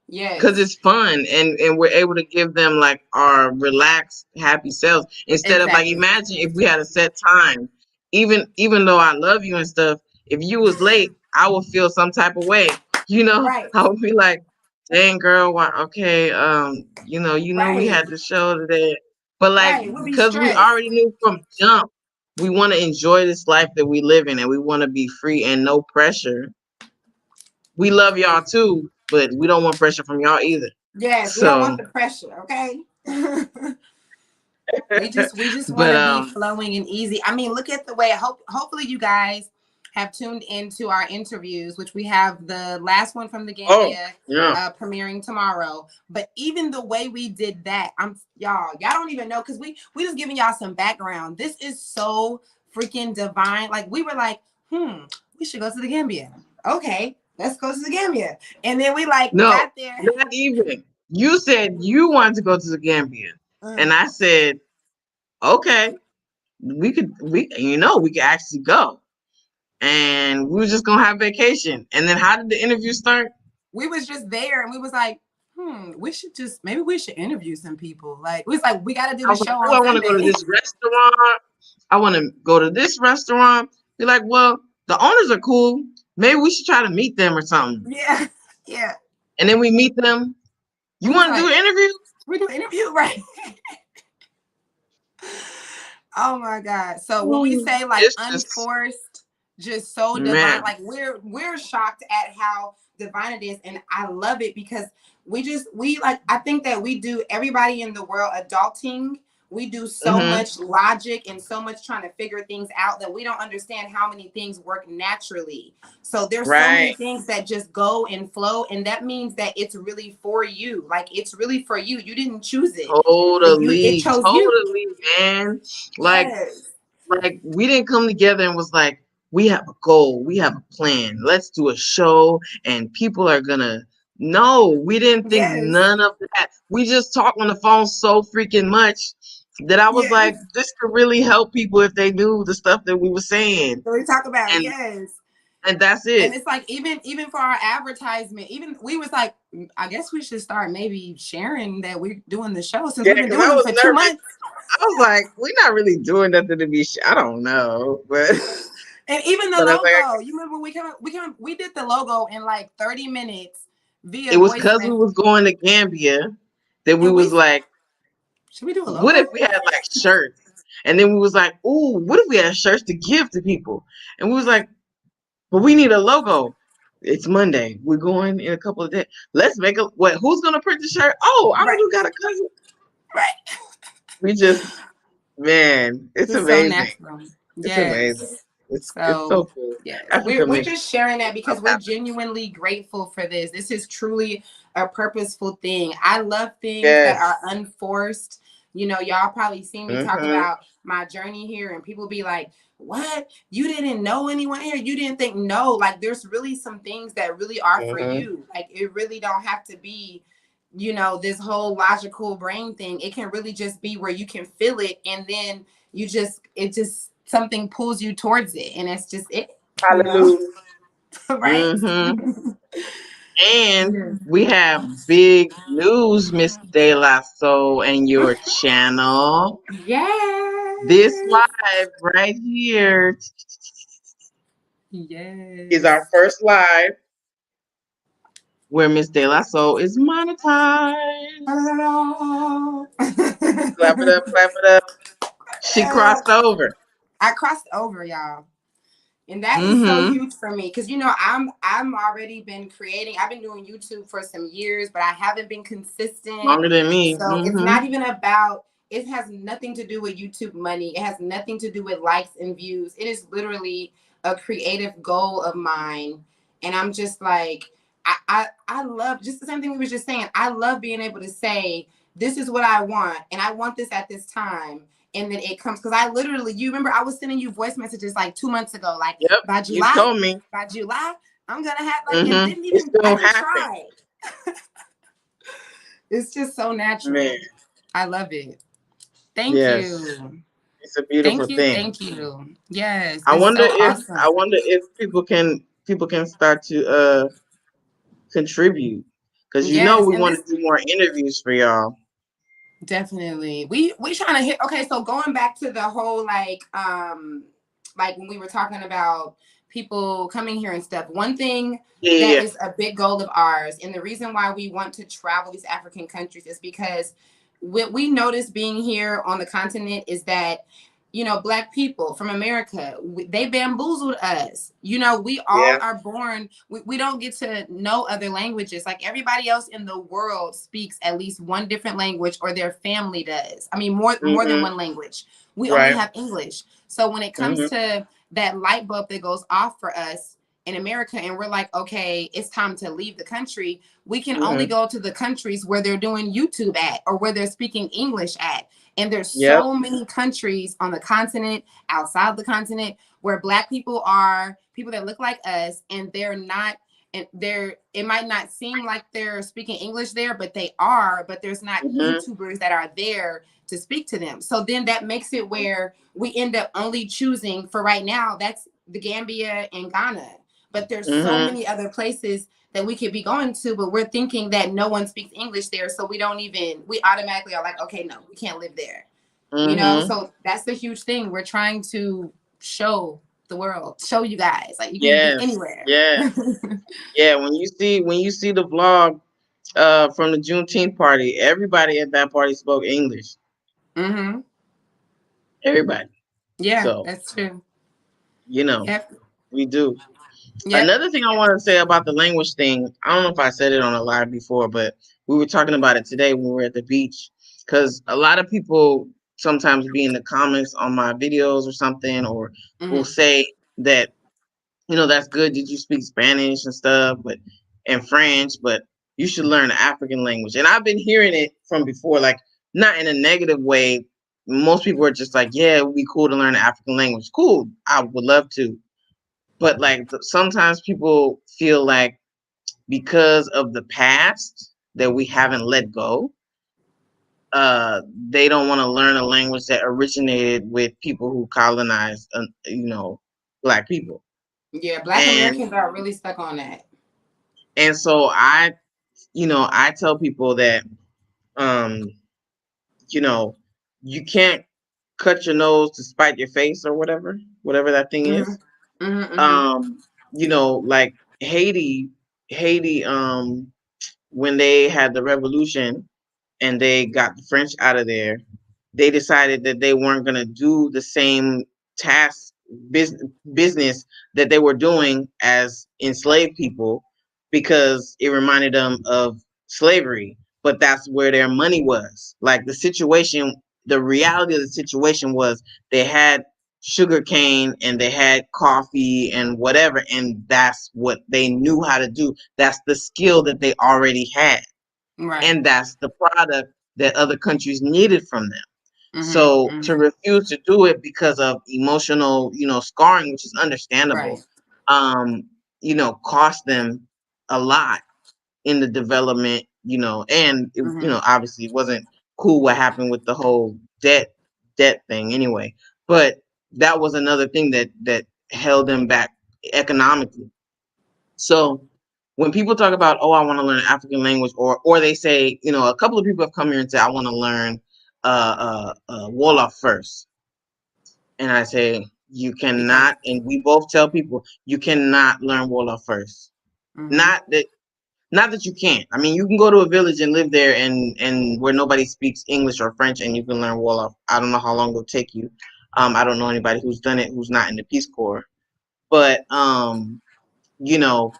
because Yes. it's fun, and we're able to give them like our relaxed, happy selves instead of like Exactly. imagine if we had a set time. Even though I love you and stuff, if you was late, I would feel some type of way. Right. I would be like, "Dang, girl, why? Okay, you know we Right. had the show today." But like Right. We'll be because we stressed. already knew from jump, we want to enjoy this life that we live in, and we want to be free and no pressure. We love y'all too, but we don't want pressure from y'all either. Yes, we don't want So, the pressure, okay? We just want but to be flowing and easy. I mean, look at the way, hopefully you guys have tuned into our interviews, which we have the last one from the oh Gambia yeah, premiering tomorrow. But even the way we did that, y'all don't even know, because we just giving y'all some background. This is so freaking divine. Like, we were like, we should go to the Gambia. Okay, let's go to the Gambia. And then we like no, got there. not even. You said you wanted to go to the Gambia, and I said okay, we could actually go, and we were just gonna have vacation. And then how did the interview start? We was just there, and we was like, maybe we should interview some people. Like, we was like, we got to do I the was like, show oh, on I want to go to Sunday. this restaurant. I want to go to this restaurant. Be like, well, the owners are cool. Maybe we should try to meet them or something. Yeah, yeah. And then we meet them. You We was want to do like, an interview? we do an interview, right? Oh my God. So when we Ooh, say like it's just unforced, just so divine, man. like we're shocked at how divine it is. And I love it, because we like, I think that we do, everybody in the world adulting, we do so Mm-hmm. much logic and so much trying to figure things out, that we don't understand how many things work naturally. So there's so many Right. things that just go and flow. And that means that it's really for you. Like, it's really for you. You didn't choose it. It Totally, chose you. totally, man. Like, Yes. like we didn't come together and was like, we have a goal, we have a plan. Let's do a show, and people are gonna. No, we didn't think Yes. none of that. We just talked on the phone so freaking much that I was Yes. like, this could really help people if they knew the stuff that we were saying, So we talk about, and yes. that's And it. it's like even for our advertisement, even we was like, I guess we should start maybe sharing that we're doing the show since Yeah, we've been because doing I them was for two nervous. months. I was like, we're not really doing nothing to be. I don't know, but And even the but I was like, logo, you remember we did the logo in like 30 minutes it via was voice because we message. was going to Gambia that we And was like, should we do a what if logo? we had like shirts? And then we was like, ooh, what if we had shirts to give to people? And we was like, but we need a logo. It's Monday. We're going in a couple of days. Let's make a what? Who's gonna print the shirt? Oh, I Right, do got a cousin. right. We just, man, it's It's so amazing. natural. It's amazing. Yes. It's so So cool. yes, Africa we're makes just sharing that stuff because we're happen. genuinely grateful for this. This is truly a purposeful thing. I love things that are Yes. unforced. You know, y'all probably seen me talk Mm-hmm. about my journey here, and people be like, "What? You didn't know anyone here? You didn't think?" No, like there's really some things that really are for Mm-hmm. you. Like it really don't have to be, you know, this whole logical brain thing. It can really just be where you can feel it, and then it just something pulls you towards it, and it's just it, you know. Hallelujah. Right. Mm-hmm. And Yes. we have big news, Miss De La Soul, and your channel. This Yes. live right here is Yes. our first live where Miss De La Soul is monetized. Clap it up, clap it up. She crossed over. I crossed over, y'all. And that is so Mm-hmm. huge for me because you know I'm already been creating. I've been doing YouTube for some years, but I haven't been consistent. Longer than me. So it's Mm-hmm. not even about. It has nothing to do with YouTube money. It has nothing to do with likes and views. It is literally a creative goal of mine, and I'm just like I love just the same thing we were just saying. I love being able to say this is what I want, and I want this at this time, and then it comes because I literally, you remember I was sending you voice messages like 2 months ago, like Yep. by You July, told me. by July, I'm gonna have like, and Mm-hmm. didn't It even I still didn't happened. try. It's just so Man. natural. I love it. Thank Yes. you. It's a beautiful Thank you. thing. Thank you. Yes, I it's wonder so if awesome. people can start to contribute because Yes, we and want this to do more interviews for y'all. definitely. We trying to hit, okay, so going back to the whole like when we were talking about people coming here and stuff. One thing Yeah, yeah, that yeah. is a big goal of ours, and the reason why we want to travel these African countries is because what we notice being here on the continent is that, you know, Black people from America, they bamboozled us. You know, we all Yeah. are born, we don't get to know other languages. Like everybody else in the world speaks at least one different language, or their family does. I mean, more than Mm-hmm. one language. We only Right. have English. So when it comes Mm-hmm. to that light bulb that goes off for us in America, and we're like, okay, it's time to leave the country, we can only Mm-hmm. go to the countries where they're doing YouTube at, or where they're speaking English at. And there's Yep. so many countries on the continent, outside the continent, where Black people are people that look like us, and they're not, and they're, it might not seem like they're speaking English there, but they are, but there's not Mm-hmm. YouTubers that are there to speak to them. So then that makes it where we end up only choosing, for right now, that's the Gambia and Ghana. But there's so Mm-hmm. many other places that we could be going to, but we're thinking that no one speaks English there, so we automatically are like, okay, no, we can't live there. You know, Mm-hmm. so that's the huge thing. We're trying to show the world, show you guys, like you can be Yes. anywhere. Yes. Yeah. When you see the vlog from the Juneteenth party, everybody at that party spoke English. Mm-hmm. Everybody. Yeah, So, that's true. you know, Yep. we do. Yep. Another thing I want to say about the language thing, I don't know if I said it on a live before, but we were talking about it today when we were at the beach. Because a lot of people sometimes be in the comments on my videos or something, or will Mm-hmm. say that, that's good. Did you speak Spanish and stuff, but and French, but you should learn the African language. And I've been hearing it from before, like not in a negative way. Most people are just like, yeah, it would be cool to learn the African language. Cool. I would love to. but like sometimes people feel like because of the past that we haven't let go, they don't want to learn a language that originated with people who colonized, black people. Yeah, Black And Americans are really stuck on that. so I tell people that, um, you know, you can't cut your nose to spite your face or whatever that thing is. Mm-hmm. Mm-hmm, mm-hmm. Um, like Haiti, when they had the revolution and they got the French out of there, they decided that they weren't going to do the same task business that they were doing as enslaved people because it reminded them of slavery. But that's where their money was. Like the reality of the situation was they had sugar cane and they had coffee and whatever, and that's what they knew how to do. That's the skill that they already had, Right. and that's the product that other countries needed from them. Mm-hmm. So to Mm-hmm. refuse to do it because of emotional, scarring, which is understandable, Right. um, cost them a lot in the development, and Mm-hmm. obviously it wasn't cool what happened with the whole debt thing anyway. But that was another thing that held them back economically. So when people talk about, oh, I want to learn an African language, or they say, a couple of people have come here and said, I want to learn Wolof first, and I say you Because. cannot, and we both tell people you cannot learn Wolof first. Mm-hmm. Not that you can't. I mean, you can go to a village and live there, and where nobody speaks English or French, and you can learn Wolof. I don't know how long it'll take you. I don't know anybody who's done it who's not in the Peace Corps, but you know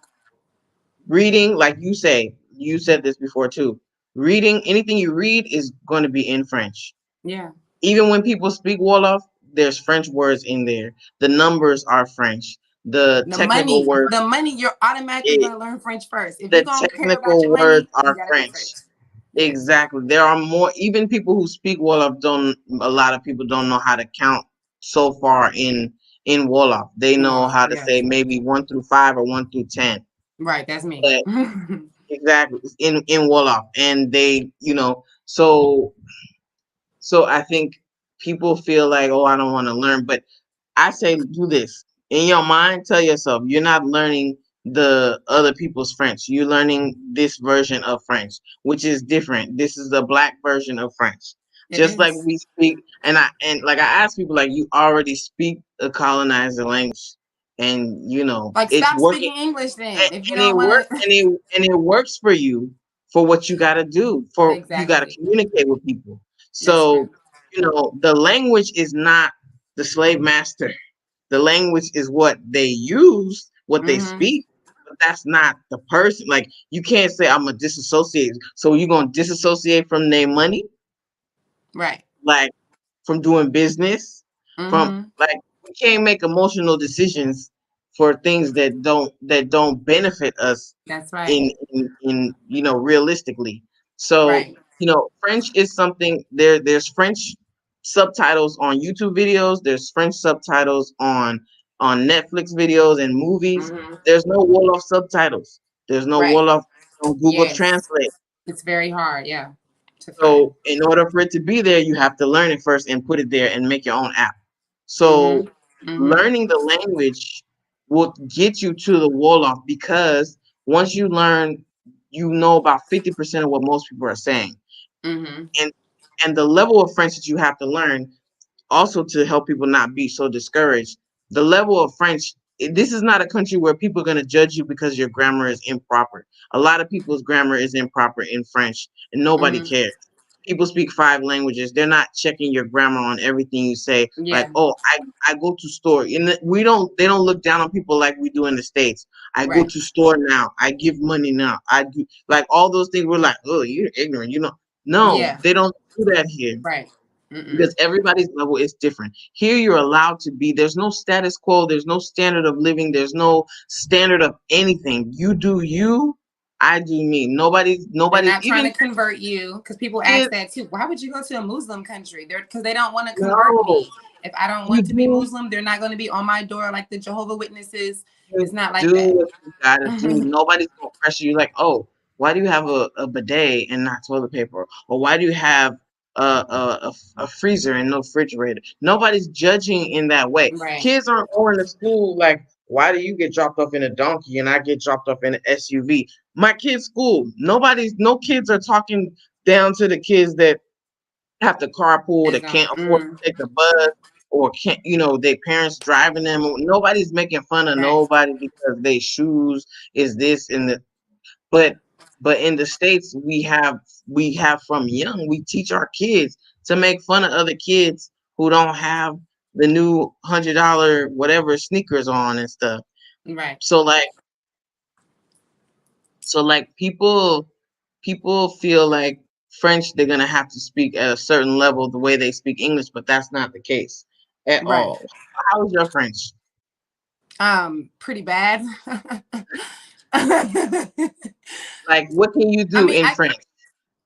reading, like you said this before too. Reading, anything you read is going to be in French. Yeah. Even when people speak Wolof, there's French words in there. The numbers are French. The technical words, The money, you're automatically it, gonna learn French first. If you're the gonna care about technical your words money, you are gotta know French. French. Yes. Exactly. There are more. Even people who speak Wolof don't. A lot of people don't know how to count so far in Wolof. They And know well, how to say yes. maybe 1 through 5 or 1 through 10. Right, that's me. But exactly, in Wolof, and they, so I think people feel like, oh, I don't want to learn, but I say do this. In your mind, tell yourself you're not learning the other people's French. You're learning this version of French, which is different. This is the black version of French. It Just like is. we speak, and like I ask people, like, you already speak a colonizer language, and Like, it's stop working, speaking English then. If you and it don't works, want to. and it works for you, for what you got to do, for you got to Exactly. communicate with people. That's So true. the language is not the slave master. The language is what they use, what they Mm-hmm. speak, but that's not the person. Like, you can't say I'm a disassociate. So you're gonna disassociate from their money, Right. like from doing business, from Mm-hmm. like we can't make emotional decisions for things that don't benefit us That's right. in realistically. So Right. French is something. There's French subtitles on YouTube videos. There's French subtitles on Netflix videos and movies. Mm-hmm. There's no Wolof subtitles. There's no Right. Wolof on Google Yes. Translate. It's very hard, yeah, to find. So in order for it to be there, you have to learn it first and put it there and make your own app. So Mm-hmm. Mm-hmm. learning the language will get you to the Wolof, because once you learn, you know about 50% of what most people are saying. Mm-hmm. And the level of French that you have to learn, also to help people not be so discouraged, the level of French, this is not a country where people are going to judge you because your grammar is improper. A lot of people's grammar is improper in French, and nobody Mm-hmm. cares. People speak 5 languages. They're not checking your grammar on everything you say. Like, Yeah. oh, I go to store. They don't look down on people like we do in the States. I go Right. to store now. I give money now. I do, like, all those things. We're like, oh, you're ignorant. No, Yeah. they don't do that here, Right. Mm-mm. because everybody's level is different. Here you're allowed to be. There's no status quo. There's no standard of living. There's no standard of anything. You do you. I do me. They're Nobody's not trying even to convert you because people ask kids. that too. Why would you go to a Muslim country? They're because they don't want to convert No, me. If I don't You want to be do. Muslim, they're not going to be on my door like the Jehovah Witnesses. You It's not like do that. what you gotta do. Nobody's gonna pressure you like, oh, why do you have a bidet and not toilet paper? Or why do you have a freezer and no refrigerator? Nobody's judging in that way. Right. Kids aren't going to school like, why do you get dropped off in a donkey and I get dropped off in an SUV? My kid's school. No kids are talking down to the kids that have to carpool, that can't afford to take the bus, or can't, their parents driving them. Nobody's making fun of Right. nobody because their shoes is this and the. But but in the States, we have from young, we teach our kids to make fun of other kids who don't have the new $100 whatever sneakers on and stuff. Right. So like people feel like French, they're gonna have to speak at a certain level the way they speak English, but that's not the case at Right. all. How is your French? Pretty bad. Like, what can you I do mean, in French?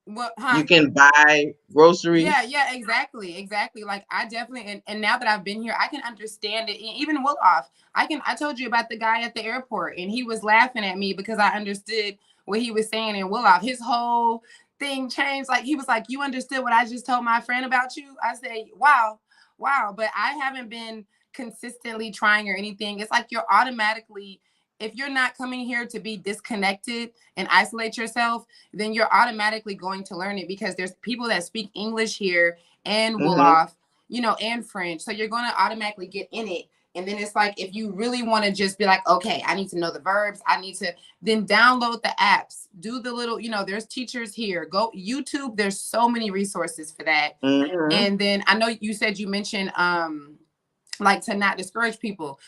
what, You huh? can buy Yeah, groceries. yeah, exactly. Like I definitely, and now that I've been here, I can understand it. Even Will off, I told you about the guy at the airport, and he was laughing at me because I understood what he was saying. And Will off, his whole thing changed. Like he was like, "You understood what I just told my friend about you?" I say, "Wow, wow," but I haven't been consistently trying or anything. It's like you're automatically, if you're not coming here to be disconnected and isolate yourself, then you're automatically going to learn it because there's people that speak English here and Mm-hmm. Wolof, and French. So you're going to automatically get in it. And then it's like, if you really want to just be like, okay, I need to know the verbs, I need to then download the apps, do the little, there's teachers here, go YouTube. There's so many resources for that. Mm-hmm. And then I know you said you mentioned, like to not discourage people.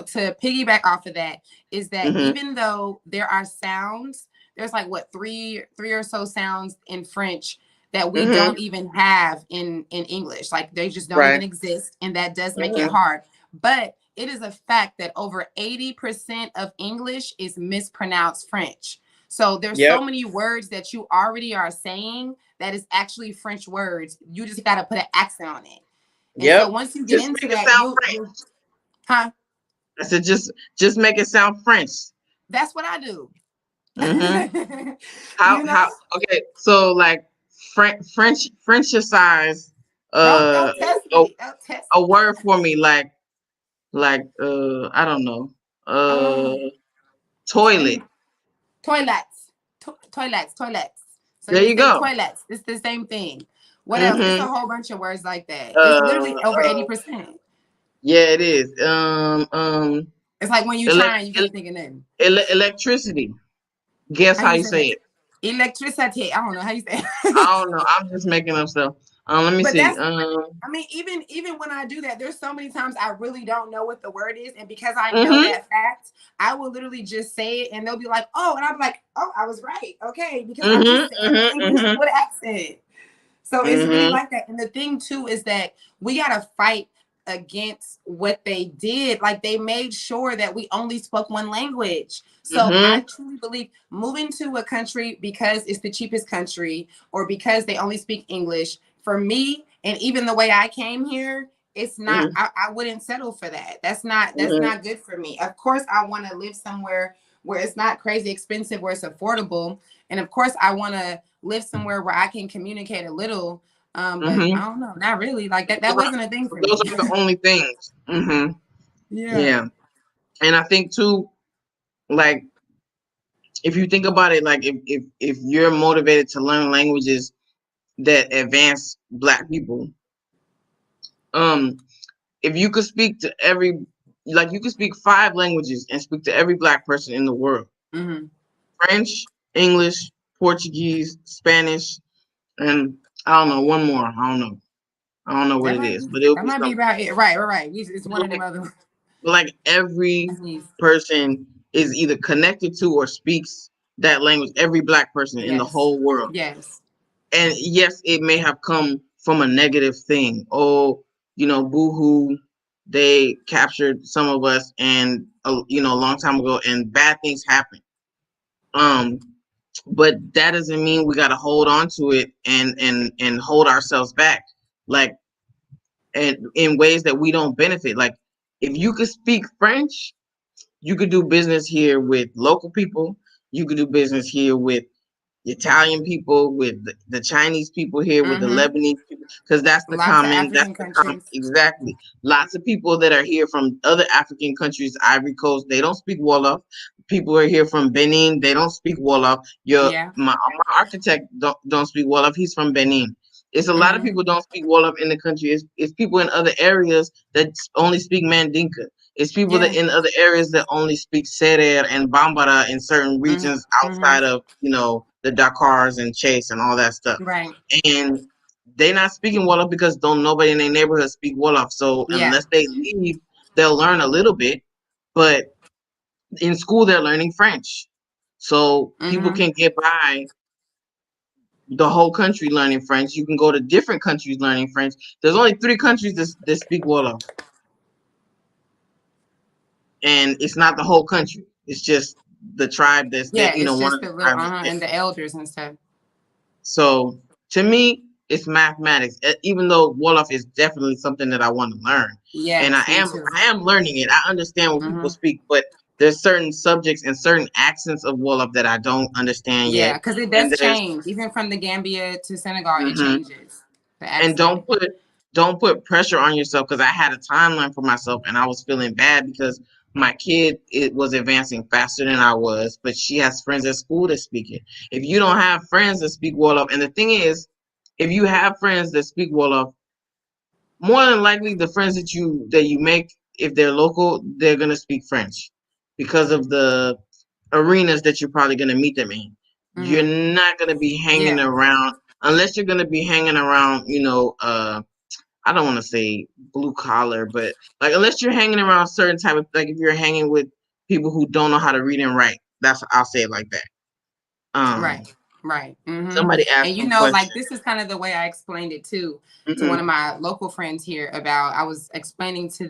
To piggyback off of that is that Mm-hmm. even though there are sounds, there's like what three or so sounds in French that we Mm-hmm. don't even have in English. Like they just don't even Right. exist, and that does make it Mm-hmm. hard. But it is a fact that over 80% of English is mispronounced French. So there's Yep. so many words that you already are saying that is actually French words. You just got to put an accent on it. And so Yep. once you get Just into make it that, sound you French. huh? I said, just make it sound French. That's what I do. Mm-hmm. How you know? how? Okay, so like Frenchicize Don't uh test a, me. Don't test a me. word for me, like I don't know, Oh, toilet. toilets. Toilets. So There you you say go. toilets. It's the same thing. What else? It's a Mm-hmm. whole bunch of words like that. It's Uh, literally over uh 80%. yeah, it is. It's like when you Elect, try and you can't think of nothing. electricity. Guess How how you you say say that? it? Electricity. I don't know how you say it. I don't know. I'm just making up stuff. Let me But see. that's, I mean, even when I do that, there's so many times I really don't know what the word is, and because I know Mm-hmm. that fact, I will literally just say it, and they'll be like, "Oh," and I'm like, "Oh, I was right, okay," because I'm Mm-hmm. just saying it in English Mm-hmm. with an accent. So it's really Mm-hmm. like that. And the thing too is that we gotta fight against what they did. Like they made sure that we only spoke one language. So I Mm-hmm. truly believe moving to a country because it's the cheapest country or because they only speak English, for me, and even the way I came here, it's not, Mm-hmm. I wouldn't settle for that. That's Mm-hmm. not good for me. Of course, I want to live somewhere where it's not crazy expensive, where it's affordable. And of course, I want to live somewhere where I can communicate a little. But I Mm-hmm. don't know, not really. Like that Those wasn't a thing for those me. are the only things. Mm-hmm. Yeah. Yeah. And I think too, like if you think about it, like if you're motivated to learn languages that advance Black people, um, if you could speak to every, like you could speak 5 languages and speak to every Black person in the world: Mm-hmm. French, English, Portuguese, Spanish, and I don't know one more. I don't know what That it might is, be but it'll that be might be something. about it. Right. It's one of them other Like every ones. person is either connected to or speaks that language. Every Black person in the Yes. whole world. Yes. And yes, it may have come from a negative thing. Oh, boohoo, they captured some of us, and a long time ago, and bad things happen. Um, but that doesn't mean we got to hold on to it and hold ourselves back. Like and in ways that we don't benefit. Like if you could speak French, you could do business here with local people. You could do business here with Italian people, with the Chinese people here, with the Mm-hmm. Lebanese people, because Lots of African countries. exactly. Lots of people that are here from other African countries, Ivory Coast, they don't speak Wolof. People are here from Benin, they don't speak Wolof. Yeah. My architect don't speak Wolof. He's from Benin. It's a lot of Mm-hmm. people don't speak Wolof in the country. It's people in other areas that only speak Mandinka. It's people that Yeah. in other areas that only speak Serer and Bambara in certain Mm-hmm. regions Mm-hmm. outside of, the Dakars and Chase and all that stuff. Right. And they not speaking Wolof because don't nobody in their neighborhood speak Wolof. So Yeah. unless they leave, they'll learn a little bit. But in school, they're learning French. So people Mm-hmm. can get by the whole country learning French. You can go to different countries learning French. There's only 3 countries that speak Wolof, and it's not the whole country. It's just the tribe that's Yeah. that It's one just of the the little tribes that's there. and the elders and stuff. So to me, it's mathematics. Even though Wolof is definitely something that I want to learn, and Yes, me too. I am learning it. I understand what people Mm-hmm. speak, but there's certain subjects and certain accents of Wolof that I don't understand Yeah, yet. because it And does change. Even from the Gambia to Senegal, it hmm changes the and accent. don't put pressure on yourself, because I had a timeline for myself and I was feeling bad because my kid it was advancing faster than I was, but she has friends at school that speak it. If you don't have friends that speak Wolof, and the thing is, if you have friends that speak Wolof, more than likely the friends that you make, if they're local, they're gonna speak French because of the arenas that you're probably gonna meet them in. You're Mm-hmm. not gonna be hanging Yeah. around unless you're gonna be hanging around, I don't want to say blue collar, but like unless you're hanging around certain type of, like if you're hanging with people who don't know how to read and write, I'll say it like that. Right. Um, Right. Mm-hmm. Somebody And asked me you a know, like question. this is kind of the way I explained it too to one of Mm-mm, my local friends here about I was explaining to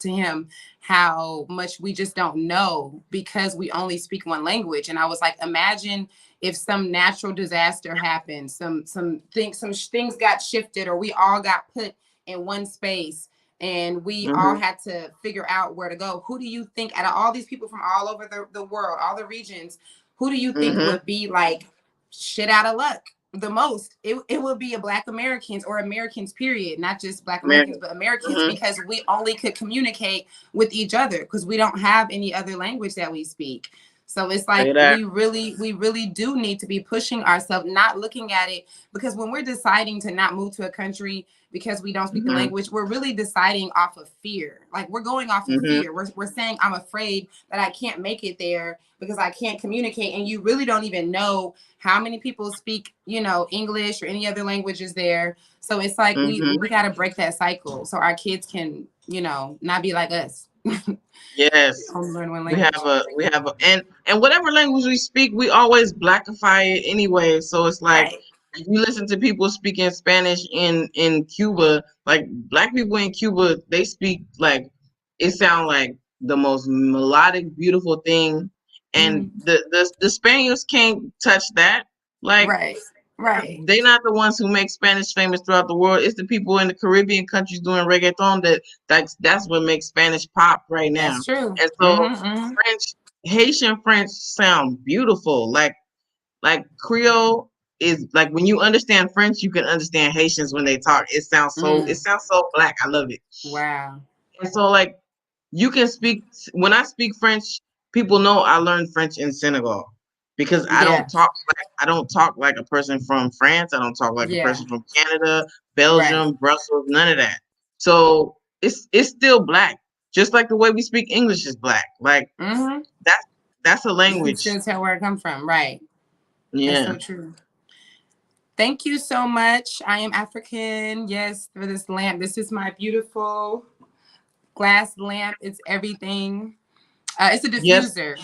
him how much we just don't know because we only speak one language. And I was like, imagine if some natural disaster happened, some things got shifted, or we all got put in one space and we all mm-hmm, had to figure out where to go. Who do you think out of all these people from all over the world, all the regions, who do you think mm-hmm. would be like shit out of luck the most? It would be a Black Americans, or Americans period, not just Black Americans American. but Americans, Mm-hmm. because we only could communicate with each other because we don't have any other language that we speak. So it's Say like that. we really do need to be pushing ourselves, not looking at it, because when we're deciding to not move to a country because we don't speak the Mm-hmm, language, we're really deciding off of fear. Like we're going off of mm-hmm, fear. We're saying I'm afraid that I can't make it there because I can't communicate, and you really don't even know how many people speak, English or any other languages there. So it's like we mm-hmm. we got to break that cycle so our kids can, not be like us. Yes. Only learn one We have language. and whatever language we speak, we always blackify it anyway. So it's like Right. if you listen to people speaking Spanish in Cuba, like black people in Cuba, they speak like it sounds like the most melodic, beautiful thing. And Mm-hmm. the Spaniards can't touch that. Like Right. Right. they not the ones who make Spanish famous throughout the world. It's the people in the Caribbean countries doing reggaeton that's what makes Spanish pop right now. That's true. And so Mm-hmm, mm-hmm. French, Haitian French sound beautiful. Like Creole is like when you understand French, you can understand Haitians when they talk. It Mm. sounds so black. I love it. Wow. And so like you can speak when I speak French, people know I learned French in Senegal because Yeah. I don't talk like a person from France. I don't talk like a Yeah. person from Canada, Right. Belgium, Brussels, none of that. So it's still black. Just like the way we speak English is black. Like Mm-hmm. that's that's a You can language. still tell where it come from. Right. That's Yeah. so true. Thank you so much. I am African. Yes, for this lamp. This is my beautiful glass lamp. It's everything. It's a Yes. diffuser.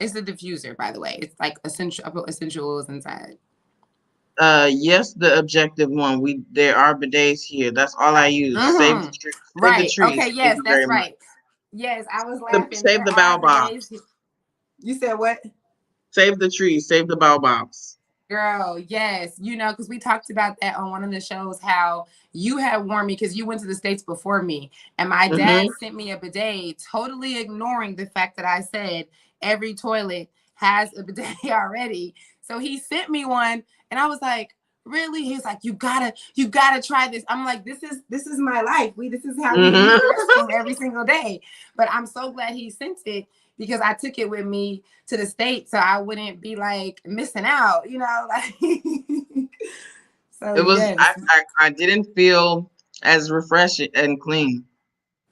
It's a diffuser, by the way. It's like essential. I put essential oils inside. Yes, the objective one. There are bidets here. That's all I use. Save the Mm-hmm. tree. Save the Right. trees. Okay. Thank Yes, you that's very much. right. Yes, I was laughing. Save There the are bidets. baobabs. You said what? Save the trees. Save the baobabs. Girl, yes. Because we talked about that on one of the shows, how you had warned me because you went to the States before me. And my dad sent me a bidet, totally ignoring the fact that I said every toilet has a bidet already. So he sent me one and I was like, really? He's like, you gotta try this. I'm like, this is my life. This is how we use the restroom every single day. But I'm so glad he sent it because I took it with me to the States so I wouldn't be like missing out, like so It was yes. I didn't feel as refreshing and clean,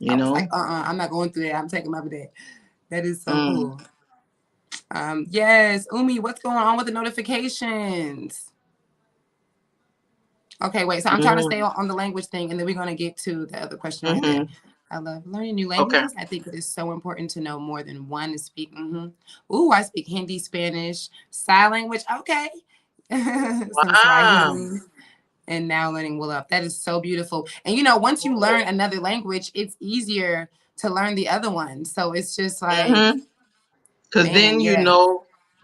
I you was like, know. I'm not going through that. I'm taking my bidet. That is so Mm. cool. Yes, Umi, what's going on with the notifications? Okay, wait. So I'm trying to stay Mm. on the language thing, and then we're gonna get to the other question right there. Mm-hmm. I love learning new Okay. languages. I think it is so important to know more than one to speak. Ooh, I speak Hindi, Spanish, sign language. Okay, some Wow. Swahili, and now learning Wolof. That is so beautiful. And once you learn Cool. another language, it's easier to learn the other one. So it's just like, Mm-hmm. Because man, yeah,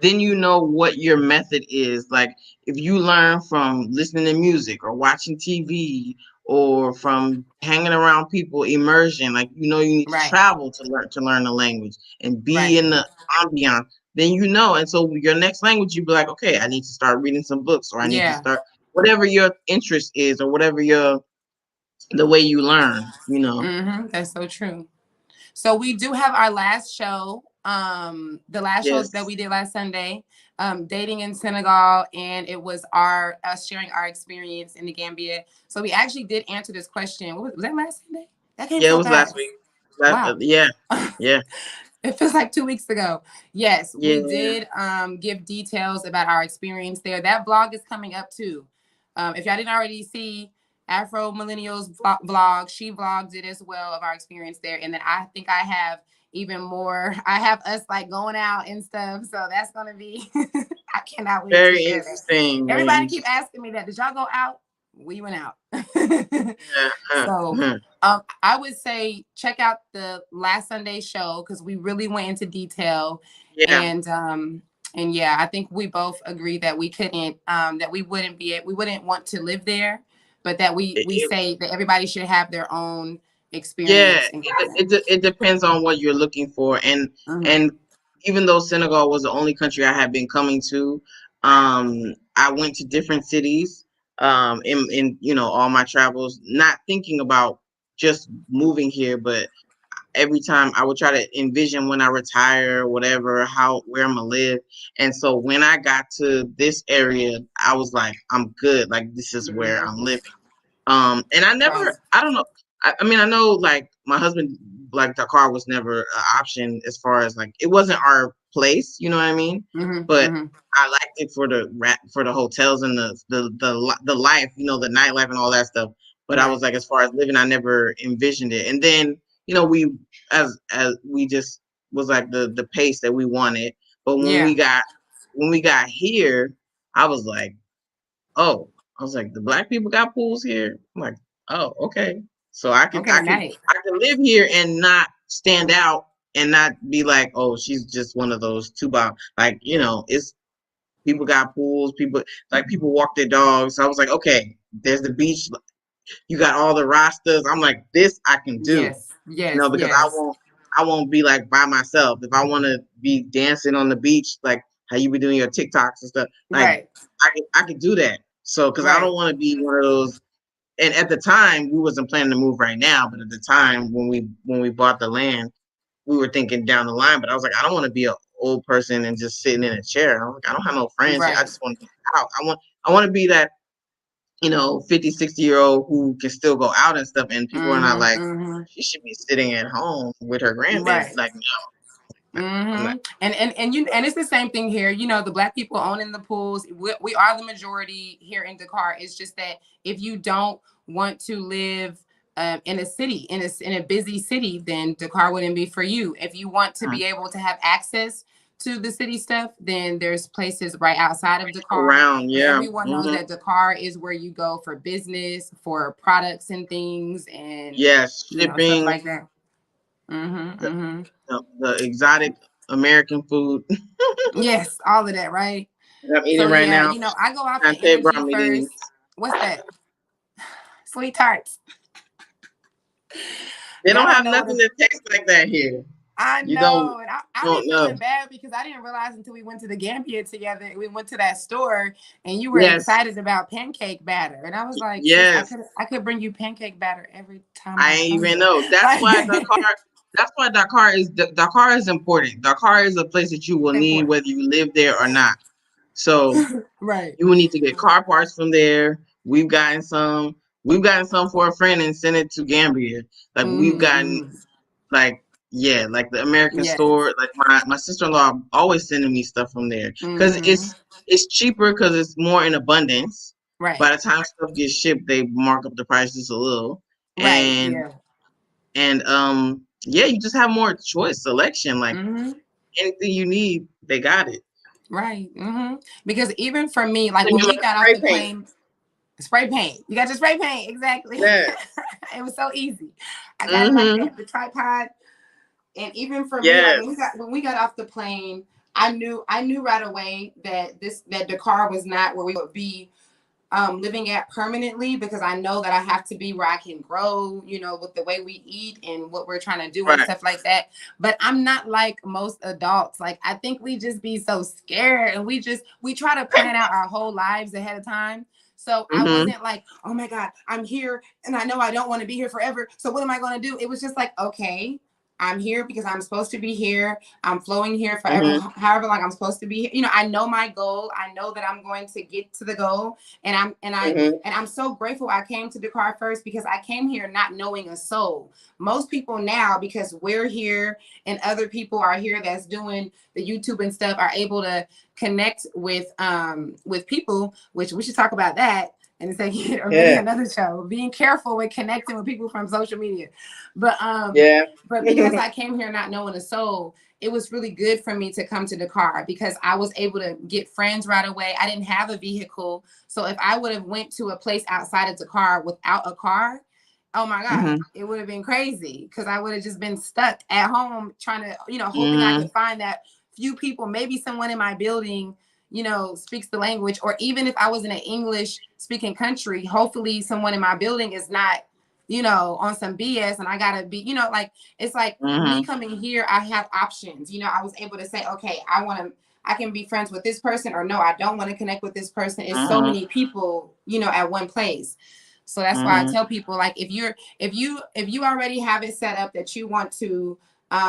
then you know what your method is. Like if you learn from listening to music or watching TV or from hanging around people, immersion, like you need to right, travel to learn the language and be right, in the ambiance. Then you know, and so your next language, you be like, okay, I need to start reading some books, or I need to yeah. start whatever your interest is, or whatever the way you learn. That's so true. So we do have our last show. The last show that Yes. we did last Sunday, dating in Senegal, and it was our us sharing our experience in the Gambia. So we actually did answer this question. Was that last Sunday? That came Yeah, it so was last fast. week. Wow. Yeah, yeah, It feels like 2 weeks ago. Yes, we yeah. did give details about our experience there. That vlog is coming up too. If y'all didn't already see Afro Millennials vlog, she vlogged it as well of our experience there. And then I think I have even more. I have us like going out and stuff. So that's going to be, I cannot wait to Very share that. interesting. Everybody keep asking me that. Did y'all go out? We went out. Yeah, So I would say check out the last Sunday show because we really went into detail, yeah. and yeah, I think we both agree that we couldn't, that we wouldn't want to live there, but that we It, say that everybody should have their own yeah, experience and it depends on what you're looking for, mm-hmm. and even though Senegal was the only country I had been coming to, I went to different cities, in all my travels, not thinking about just moving here, but every time I would try to envision when I retire, whatever, where I'm gonna live. And so when I got to this area, I was like, I'm good. Like this is where I'm Mm-hmm. living. And Right. I don't know. I mean, I know like my husband, like Dakar was never an option as far as like, it wasn't our place, you know what I mean? Mm-hmm. But Mm-hmm. I liked it for the hotels and the life, the nightlife and all that stuff. But I Right. was like, as far as living, I never envisioned it. And then, we, as we just was like the pace that we wanted. But Yeah. when we got here, I was like, oh, I was like, the black people got pools here. I'm like, oh, okay. So Okay. Nice. I can live here and not stand out and not be like, oh, she's just one of those two bob. Like, it's people got pools, people walk their dogs. So I was like, okay, there's the beach. You got all the rosters. I'm like, this I can do, Yes. Yes. because Yes. I won't be like by myself. If I want to be dancing on the beach, like how you be doing your TikToks and stuff, like Right. I could do that. So, because I Right. don't want to be one of those. And at the time, we wasn't planning to move right now, but at the time when we bought the land, we were thinking down the line. But I was like, I don't want to be an old person and just sitting in a chair. I was like, I don't have no friends here. I Right. just want to be out. I want to be that 50, 60-year-old who can still go out and stuff. And people are not Mm-hmm. like, Mm-hmm. she should be sitting at home with her grandbaby. Right. Like, no, I'm not. And it's the same thing here. The black people owning the pools. We are the majority here in Dakar. It's just that if you don't want to live in a city, in a busy city, then Dakar wouldn't be for you. If you want to be able to have access to the city stuff, then there's places right outside of Dakar. Around, But yeah. everyone knows Hmm. that Dakar is where you go for business, for products and things, and Yes, stuff shipping, like that. Mm-hmm. Mm-hmm. the exotic American food. Yes, all of that, right? I'm So eating right yeah, now. I go off the Ante energy brought me these. first. What's that? Sweet tarts. They Y'all don't don't have know what nothing a that tastes like that here. I You don't know, and I be don't know. feeling bad because I didn't realize until we went to the Gambia together. We went to that store, and you were Yes, excited about pancake batter, and I was like, "Sis, yes. I could bring you pancake batter every time I I ain't come even there." know. That's Like why Dakar. That's why Dakar is important. Dakar is a place that you will need important, whether you live there or not. So right? you will need to get car parts from there. We've gotten some. We've gotten some for a friend and sent it to Gambia. Like we've gotten Mm-hmm. like yeah, like the American Yes. store. Like my sister-in-law always sending me stuff from there because Mm-hmm. it's cheaper because it's more in abundance. By Right. the time stuff gets shipped, they mark up the price just a little, Right. and Yeah. yeah, you just have more choice selection. Like Mm-hmm. anything you need, they got it. Right. Mm-hmm. Because even for me, like And when you we like got off spray the paint. plane, spray paint. You got your spray paint. Exactly. Yes. It was so easy. I got it like Mm-hmm. that. The tripod. And even for me, like Yes. when we got off the plane, I knew right away that that Dakar was not where we would be living at permanently, because I know that I have to be where I can grow, with the way we eat and what we're trying to do and Right. stuff like that. But I'm not like most adults. Like I think we just be so scared, and we try to plan out our whole lives ahead of time. So I Mm-hmm. wasn't like, oh my God, I'm here and I know I don't want to be here forever. So what am I going to do? It was just like, okay, I'm here because I'm supposed to be here. I'm flowing here forever, Mm-hmm. however long I'm supposed to be here. I know my goal. I know that I'm going to get to the goal, Mm-hmm. and I'm so grateful I came to Dakar first, because I came here not knowing a soul. Most people now, because we're here and other people are here that's doing the YouTube and stuff, are able to connect with people, which we should talk about that in a second, or maybe Yeah. another show. Being careful with connecting with people from social media. But Yeah. because I came here not knowing a soul, it was really good for me to come to Dakar, because I was able to get friends right away. I didn't have a vehicle. So if I would have went to a place outside of Dakar without a car, oh my God, Mm-hmm. it would have been crazy, because I would have just been stuck at home trying to, hoping I Mm-hmm. could find that few people, maybe someone in my building, speaks the language, or even if I was in an English speaking country, hopefully someone in my building is not, on some BS, and I gotta be, like, it's like me Mm-hmm. coming here, I have options. I was able to say, okay, I can be friends with this person, or no, I don't want to connect with this person. It's so Mm-hmm. many people, at one place. So that's why I Mm-hmm. tell people, like, if you already have it set up that you want to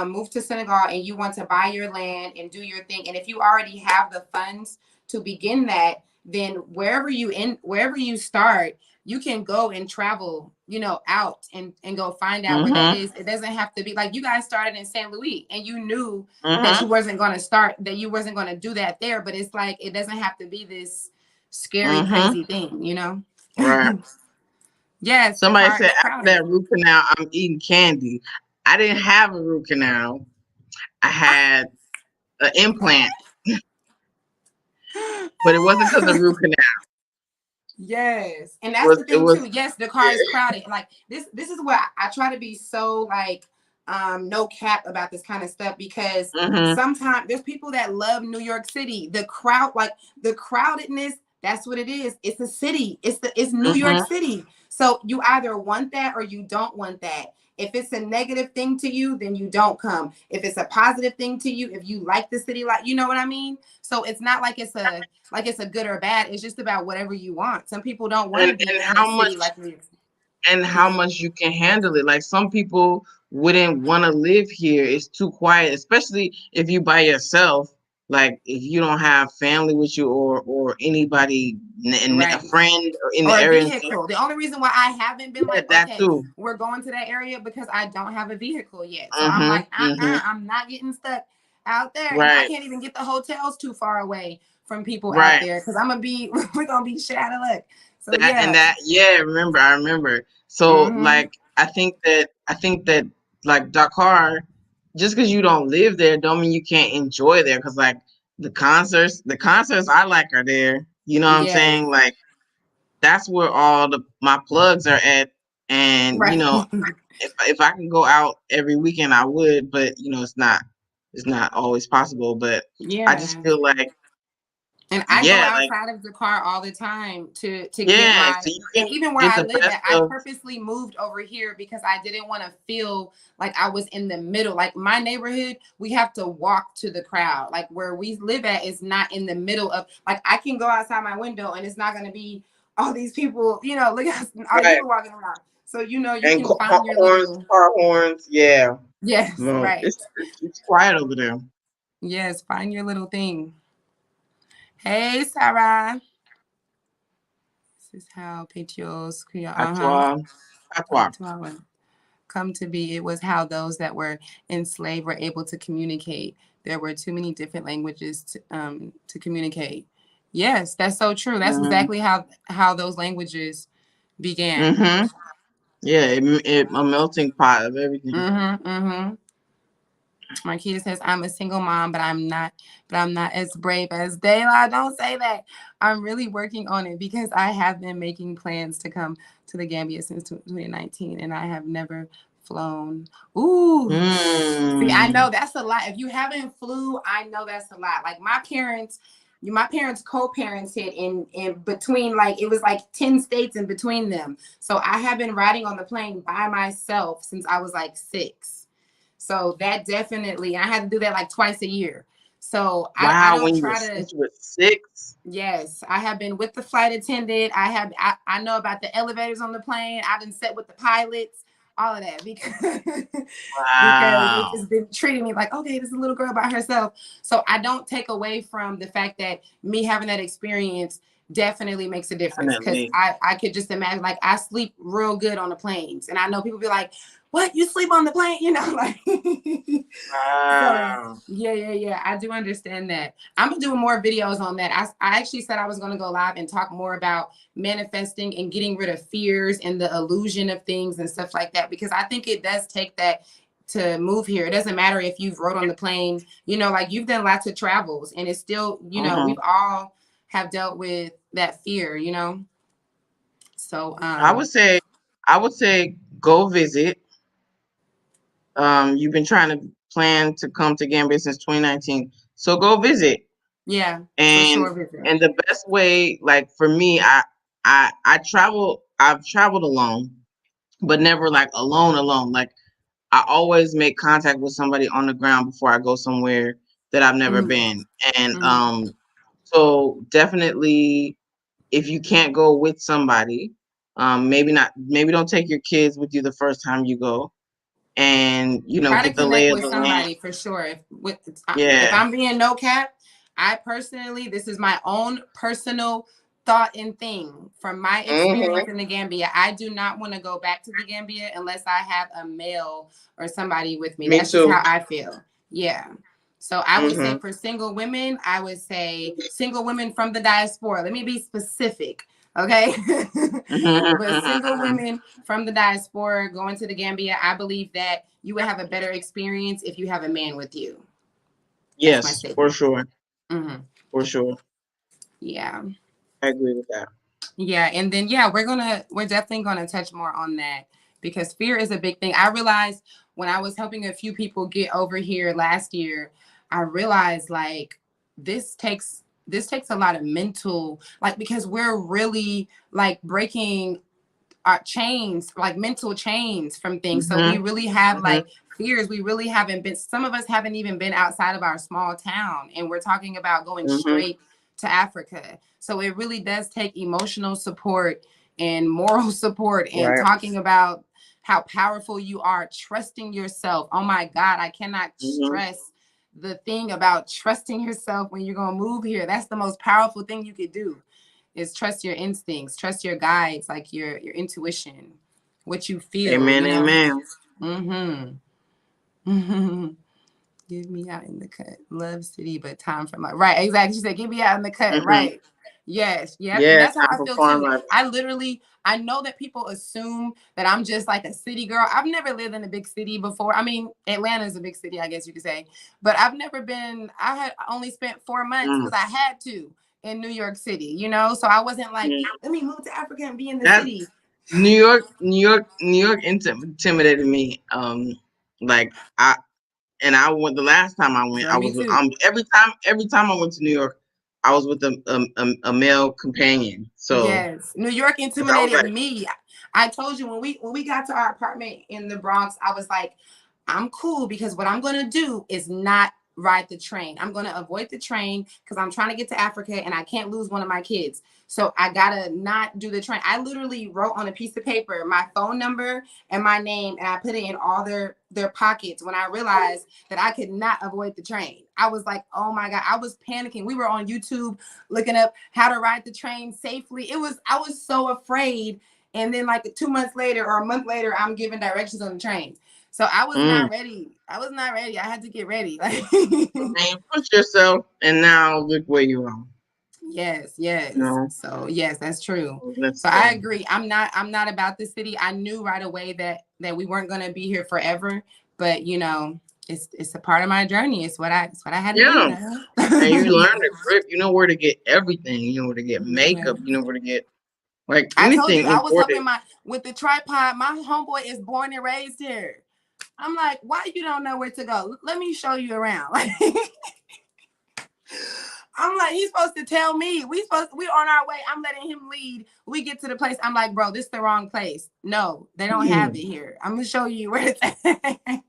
move to Senegal and you want to buy your land and do your thing, and if you already have the funds to begin that, then wherever you start, you can go and travel, out and go find out where that Mm-hmm. is. It doesn't have to be like you guys started in St. Louis, and you knew that Mm-hmm. you wasn't going to do that there. But it's like, it doesn't have to be this scary, Mm-hmm. crazy thing. Right. Yes, the Somebody car said is after crowded. that root canal, I'm eating candy. I didn't have a root canal. I had an implant, but it wasn't because of root canal. Yes. And It that's was the it thing was too. Yes, the car is yeah. crowded. Like this is where I try to be so like no cap about this kind of stuff, because Mm-hmm. sometimes there's people that love New York City. The crowd, like the crowdedness, that's what it is. It's a city. It's New York Mm-hmm. City. So you either want that or you don't want that. If it's a negative thing to you, then you don't come. If it's a positive thing to you, if you like the city, like, you know what I mean? So it's not like it's a good or bad. It's just about whatever you want. Some people don't want to be And in a how city much like New York. and how much you can handle it. Like some people wouldn't want to live here. It's too quiet, especially if you by yourself. Like if you don't have family with you or anybody, a Right. friend or in the Or a area and stuff. vehicle. The only reason why I haven't been Yeah, like, that okay, too. we're going to that area, because I don't have a vehicle yet. So I'm Mm-hmm. like, Mm-hmm. I'm not getting stuck out there. And I Right. can't even get the hotels too far away from people out Right. there, because we're gonna be shit out of luck. So That and yeah. that. Yeah, I remember. So Mm-hmm. like I think that like Dakar, just because you don't live there, don't mean you can't enjoy there. Because like the concerts I like are there. You know what I'm Yes. saying? Like that's where all my plugs are at. And Right. if I can go out every weekend, I would. But it's not always possible. But I just Yeah. feel like And I go Yeah, like outside of the car all the time to get yeah, my, so you and can even where get I the live best at, I of. purposely moved over here because I didn't want to feel like I was in the middle. Like my neighborhood, we have to walk to the crowd. Like where we live at is not in the middle of, like I can go outside my window and it's not going to be all these people, look at all these Right. people walking around. So you And can find your horns, little, car horns. Yeah. yes, Well, right. it's quiet over there. Yes, find your little thing. Hey, Sarah. This is how patriots create. Patois. Patois. Patois come to be. It was how those that were enslaved were able to communicate. There were too many different languages to communicate. Yes, that's so true. That's Mm-hmm. exactly how those languages began. Mm-hmm. Yeah, a melting pot of everything. Mm-hmm. Mm-hmm. Marquita says, I'm a single mom, but I'm not as brave as Dayla. Don't say that. I'm really working on it because I have been making plans to come to the Gambia since 2019 and I have never flown. Ooh. See, I Mm. know that's a lot. If you haven't flew, I know that's a lot. Like my parents co-parented in between, like it was like 10 states in between them. So I have been riding on the plane by myself since I was like 6. So that definitely, I had to do that like twice a year. So I Wow, don't when you were try to, since you were 6. yes, I have been with the flight attendant. I know about the elevators on the plane. I've been set with the pilots, all of that because because it's Wow. just been treating me like, okay, this is a little girl by herself. So I don't take away from the fact that me having that experience definitely makes a difference because Definitely. I could just imagine, like I sleep real good on the planes and I know people be like, what, you sleep on the plane, like so Wow. yeah, I do understand that. I'm gonna do more videos on that. I actually said I was gonna go live and talk more about manifesting and getting rid of fears and the illusion of things and stuff like that, because I think it does take that to move here. It doesn't matter if you've rode on the plane, like you've done lots of travels and it's still, Uh-huh. we've all have dealt with that fear. So I would say I would say go visit. You've been trying to plan to come to Gambia since 2019. So go visit. yeah, for And sure visit. and the best way, like for me, I've traveled alone, but never like alone. Like I always make contact with somebody on the ground before I go somewhere that I've never Mm-hmm. been. And Mm-hmm. so definitely if you can't go with somebody, maybe don't take your kids with you the first time you go, and Try to get the lay connect of with the land. somebody for sure. If Yeah. I'm being no cap, I personally, this is my own personal thought and thing from my experience Hmm. in the Gambia. I do not want to go back to the Gambia unless I have a male or somebody with me. Me That's just too. how I feel. Yeah. So I would say Hmm. for single women, I would say single women from the diaspora. Let me be specific. Okay. But single women from the diaspora going to the Gambia, I believe that you would have a better experience if you have a man with you. That's my Yes, for statement. sure. Mm-hmm. For sure. Yeah. I agree with that. Yeah. And then, yeah, we're definitely going to touch more on that because fear is a big thing. I realized when I was helping a few people get over here last year, I realized like this takes a lot of mental, like, because we're really like breaking chains, like mental chains from things. So we Hmm. really have Hmm. like fears. We really haven't been, some of us haven't even been outside of our small town. And we're talking about going Hmm. straight to Africa. So it really does take emotional support and moral support and Right. talking about how powerful you are, trusting yourself. Oh my God, I cannot Hmm. stress the thing about trusting yourself when you're going to move here. That's the most powerful thing you could do is trust your instincts, trust your guides, like your intuition, what you feel, Amen. Amen. Mm-hmm. Give me out in the cut. Love city, but time for my right. Exactly. She said, "Give me out in the cut." Hmm. Right. Yes. Yep. And Yeah, that's how time I for feel farm too. life. I know that people assume that I'm just like a city girl. I've never lived in a big city before. I mean, Atlanta is a big city, I guess you could say, but I've never been. I had only spent 4 months Mm. because I had to in New York City. So I wasn't like, Mm. let me move to Africa and be in the That city. New York intimidated me. Like I went the last time I went. Girl, I me was too. every time I went to New York, I was with a male companion. So Yes, New York I was intimidated like, me. I told you when we got to our apartment in the Bronx, I was like, I'm cool because what I'm gonna do is not ride the train. I'm gonna avoid the train because I'm trying to get to Africa and I can't lose one of my kids. So I gotta not do the train. I literally wrote on a piece of paper my phone number and my name, and I put it in all their pockets when I realized that I could not avoid the train. I was like, oh my God, I was panicking. We were on YouTube looking up how to ride the train safely. I was so afraid. And then like 2 months later or a month later, I'm giving directions on the train. So I was not ready. I was not ready. I had to get ready. Like and push yourself, and now look where you are. yes, You yes. know, So yes, that's true. that's So I agree. I'm not about the city. I knew right away that we weren't gonna be here forever. But you know, it's a part of my journey. It's what I had to do yeah. now. And you learn to grip. You know where to get everything. You know where to get Yeah. makeup. You know where to get like I told you anything I was imported. helping my with the tripod. My homeboy is born and raised here. I'm like, why you don't know where to go? Let me show you around. Like, I'm like, he's supposed to tell me. We on our way. I'm letting him lead. We get to the place. I'm like, bro, this is the wrong place. No, they don't have it here. I'm gonna show you where it's at.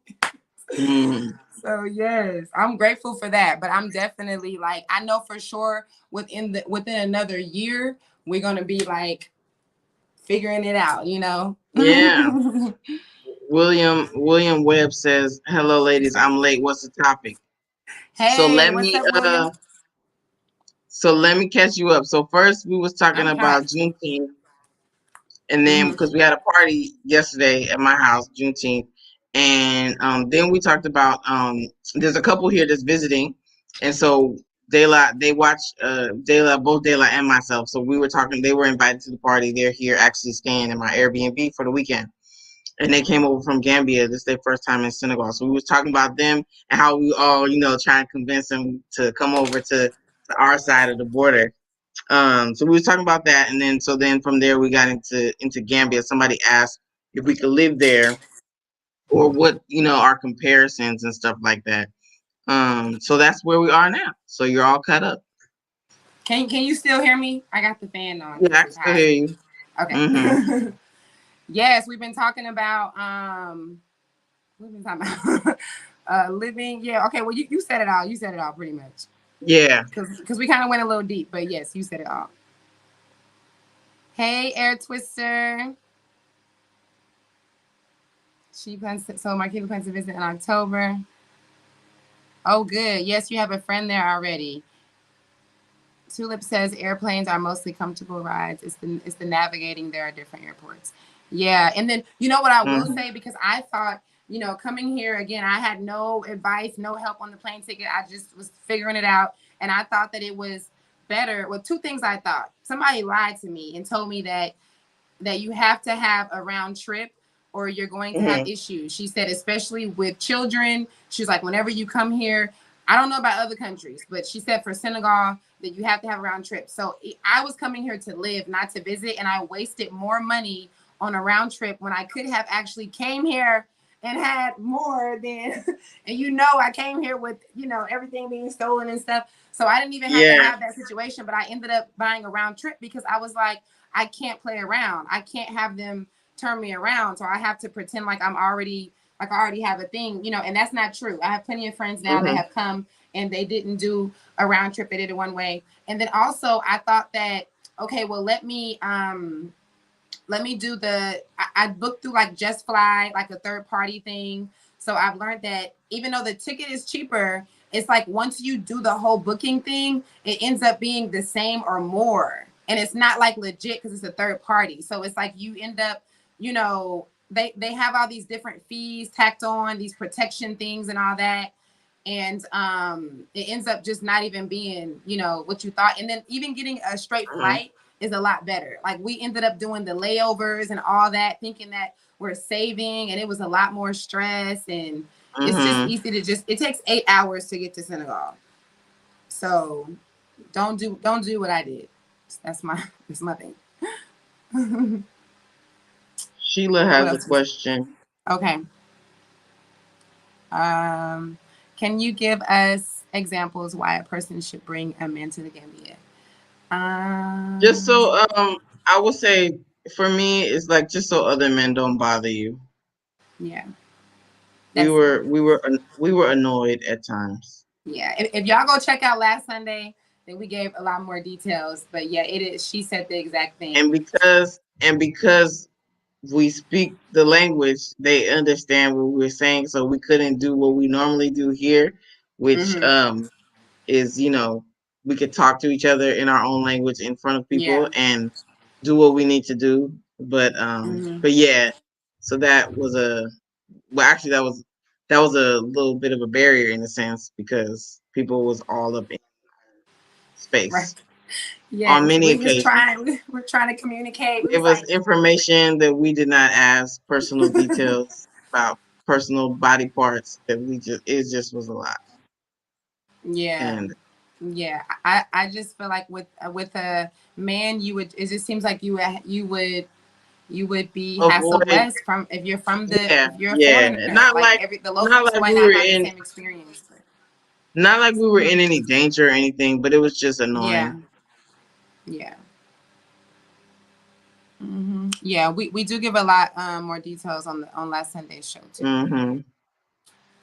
Mm. So yes, I'm grateful for that. But I'm definitely like, I know for sure within another year, we're gonna be like figuring it out, you know. Yeah. William Webb says, "Hello, ladies. I'm late. What's the topic?" So Hey, what's up, William? let me catch you up. So first we was talking I'm hot. about Juneteenth, and then Mm-hmm. because we had a party yesterday at my house, Juneteenth, and then we talked about there's a couple here that's visiting, and so they watch both Dayla and myself. So we were talking. They were invited to the party. They're here actually staying in my Airbnb for the weekend, and they came over from Gambia. This is their first time in Senegal. So we was talking about them and how we all, trying to convince them to come over to our side of the border. So we was talking about that, and then from there we got into Gambia. Somebody asked if we could live there or what, our comparisons and stuff like that. So that's where we are now. So you're all cut up. Can you still hear me? I got the fan on Yeah, because I can it's still hot. hear you. Mm-hmm. Okay. Yes, we've been talking about we've been talking about living. Yeah, okay. Well you said it all. You said it all pretty much. Yeah. Because we kind of went a little deep, but yes, you said it all. Hey, Air Twister. She plans to, so Marquita plans to visit in October. Oh, good. Yes, you have a friend there already. Tulip says airplanes are mostly comfortable rides. It's the navigating there are different airports. Yeah, and then you know what I will Mm-hmm. say, because I thought, coming here again, I had no advice, no help on the plane ticket. I just was figuring it out, and I thought that it was better. Well, two things I thought. Somebody lied to me and told me that you have to have a round trip or you're going to have Mm-hmm. issues. She said, especially with children. She's like, whenever you come here, I don't know about other countries, but she said for Senegal that you have to have a round trip. So I was coming here to live, not to visit, and I wasted more money on a round trip when I could have actually came here and had more than, and I came here with, everything being stolen and stuff. So I didn't even have to Yeah. have that situation, but I ended up buying a round trip because I was like, I can't play around. I can't have them turn me around. So I have to pretend like I already have a thing, and that's not true. I have plenty of friends now that Mm-hmm. have come and they didn't do a round trip. They did it one way. And then also I thought that, okay, well, let me do I booked through like Just Fly, like a third party thing. So I've learned that even though the ticket is cheaper, it's like once you do the whole booking thing, it ends up being the same or more. And it's not like legit because it's a third party. So it's like you end up, they have all these different fees tacked on, these protection things and all that. And it ends up just not even being, what you thought. And then even getting a straight Mm-hmm. flight is a lot better. Like we ended up doing the layovers and all that, thinking that we're saving, and it was a lot more stress. And it's just Mm-hmm. easy to it takes 8 hours to get to Senegal. So don't do what I did. That's my thing. Sheila What has a else is question. okay? Um, can you give us examples why a person should bring a man to the Gambia. Just so Um, I would say for me it's like just so other men don't bother you. yeah, We that's were we were we were annoyed at times. yeah. If y'all go check out last Sunday, then we gave a lot more details. But yeah, it is. She said the exact thing. And because we speak the language, they understand what we're saying, so we couldn't do what we normally do here, which Mm-hmm. is, we could talk to each other in our own language in front of Yeah. people and do what we need to do. Mm-hmm. But yeah, so that was actually that was a little bit of a barrier in a sense because people was all up in Right. space on Yes, many we was occasions. trying. We're trying to communicate. We Gave was us like, information that we did not ask, personal details about personal body parts that it just was a lot. yeah, And yeah. I just feel like with a man, you would. It just seems like you would be hassled avoid, less from if you're yeah, if you're a yeah. foreigner. Not Like like the not locals like we might were not have the in same experience. But, not like we were hmm. in any danger or anything, but it was just Yeah, annoying. yeah. Yeah, we do give a lot more details on the on last Sunday's show too. Mm-hmm.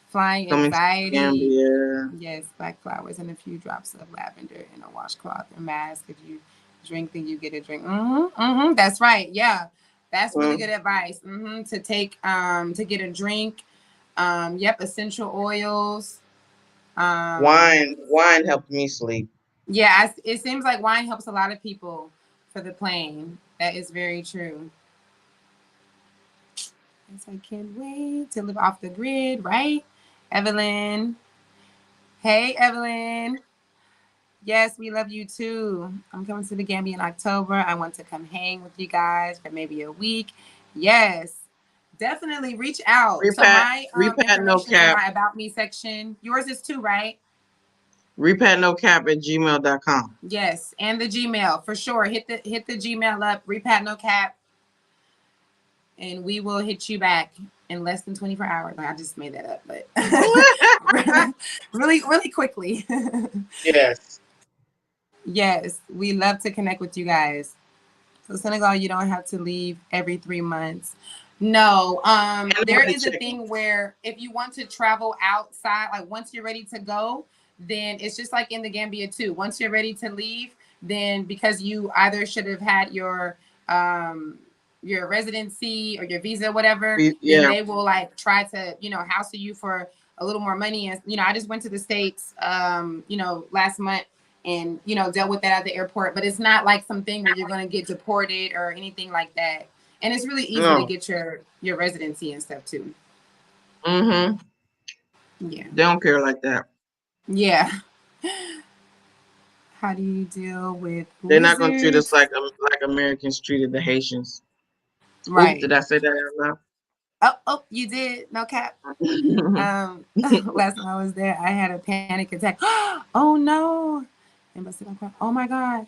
Flying Coming to the anxiety. Gambia. Yes, black flowers and a few drops of lavender in a washcloth and mask. If you drink, then you get a drink. That's right. Yeah, that's really good Mm. advice. To take to get a drink. Yep, essential oils. Wine helped me sleep. Yeah, it seems like wine helps a lot of people for the plane. That is very true. Yes, I can't wait to live off the grid, right? Evelyn. Hey, Evelyn. Yes, we love you too. I'm coming to the Gambia in October. I want to come hang with you guys for maybe a week. Yes, definitely reach out. So Repat, my repat no information is in cap, my about me section. Yours is too, right? repat no cap at gmail.com. Yes, and the Gmail for sure. Hit the Gmail up. Repat no cap, and we will hit you back in less than 24 hours. Like, I just made that up, but really, really quickly. Yes. Yes, we love to connect with you guys. So Senegal, you don't have to leave every 3 months. No, And there nobody is a checking. thing where if you want to travel outside, like once you're ready to go, then it's just like in the Gambia too. Once you're ready to leave, then because you either should have had your residency or your visa, whatever, then Yeah. they will like try to, house you for a little more money. And I just went to the States last month and dealt with that at the airport, but it's not like something where you're going to get deported or anything like that. And it's really easy to No. get your residency and stuff too. Mm-hmm. Yeah. They don't care like that. Yeah. How do you deal with They're not gonna treat us lizards? like Americans treated the Haitians. Oops, Right. did I say that Oh, you did. No cap. out loud? Last time I was there, I had a panic attack. Oh no. Oh my God.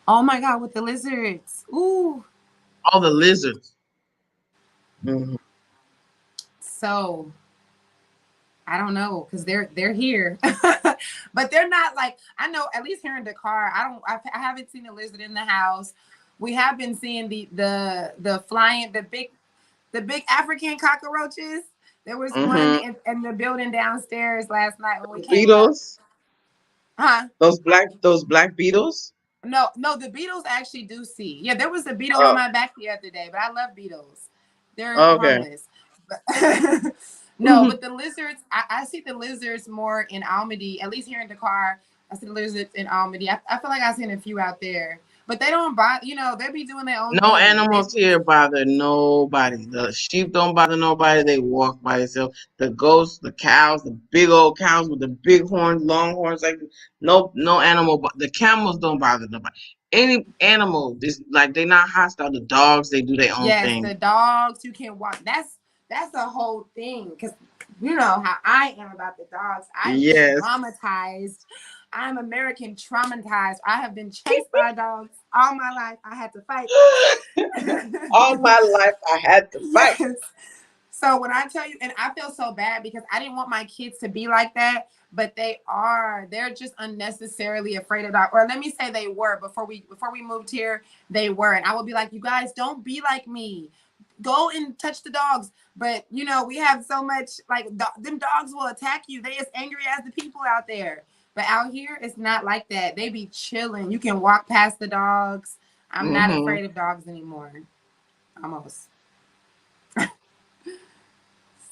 Oh my God, with the lizards. Ooh. All the lizards. Hmm. So I don't know because they're here, but they're not like I know at least here in Dakar. I haven't seen a lizard in the house. We have been seeing the flying the big African cockroaches. There was one Hmm. in the building downstairs last night when we The came up. beetles. Huh? Those black beetles. No, no, the beetles actually do see. Yeah, there was a beetle on Oh, my back the other day, but I love beetles. They're okay. harmless. But no, but the lizards, I see the lizards more in Almaty, at least here in Dakar. I see the lizards in Almaty. I feel like I've seen a few out there, but they don't bother, they be doing their own No thing. animals here bother nobody. The sheep don't bother nobody. They walk by themselves. The goats, the cows, the big old cows with the big horns, long horns. Like no animal. But the camels don't bother nobody. Any animal, this like they not hostile. The dogs, they do their own Yes, thing. the dogs you can walk. That's a whole thing because you know how I am about the dogs. I'm Yes. traumatized. I'm American traumatized. I have been chased by dogs all my life. I had to fight. All my life, I had to fight. Yes. So when I tell you, and I feel so bad because I didn't want my kids to be like that, but they are. They're just unnecessarily afraid of dogs. Or let me say they were before we moved here. They were, and I would be like, you guys don't be like me. Go and touch the dogs. But you know, we have so much like them dogs will attack you. They as angry as the people out there. But out here, it's not like that. They be chilling. You can walk past the dogs. I'm not Mm-hmm. afraid of dogs anymore. Almost.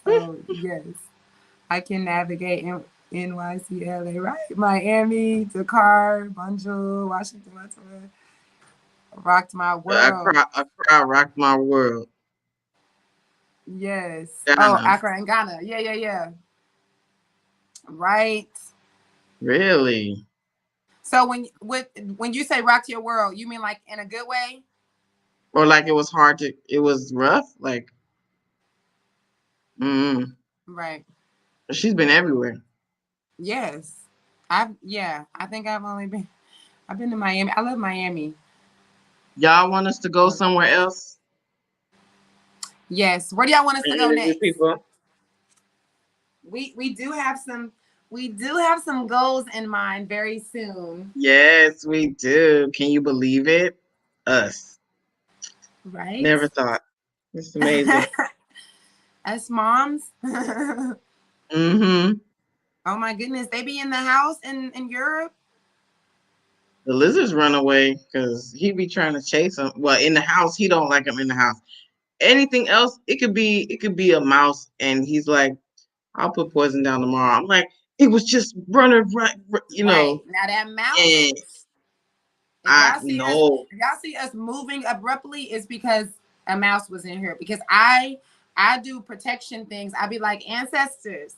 So yes. I can navigate in NYC, right? Miami, Dakar, Banjul, Washington, Montana. Rocked my world. Accra rocked my world. Yes. Oh, Ghana. Accra and Ghana. Yeah, yeah, yeah. Right. Really? So when you say rocked your world, you mean like in a good way? Or like it was hard to, it was rough? Like, mm, Right. she's been everywhere. Yes. I think I've been to Miami. I love Miami. Y'all want us to go somewhere else Yes. Where do y'all want us to and go interview next? people? We do have some goals in mind very soon. Yes, we do. Can you believe it? Us. Right? Never thought. It's amazing. As moms. Oh Mm-hmm. my goodness. They be in the house in Europe. The lizards run away because he be trying to chase them. Well, in the house, he don't like them in the house. Anything else, it could be a mouse, and he's like, "I'll put poison down tomorrow." I'm like, "It was just running right, you Right. know." Now that mouse, And if I y'all see us, know, if y'all see us moving abruptly, it's because a mouse was in here. Because I do protection things. I be like, ancestors,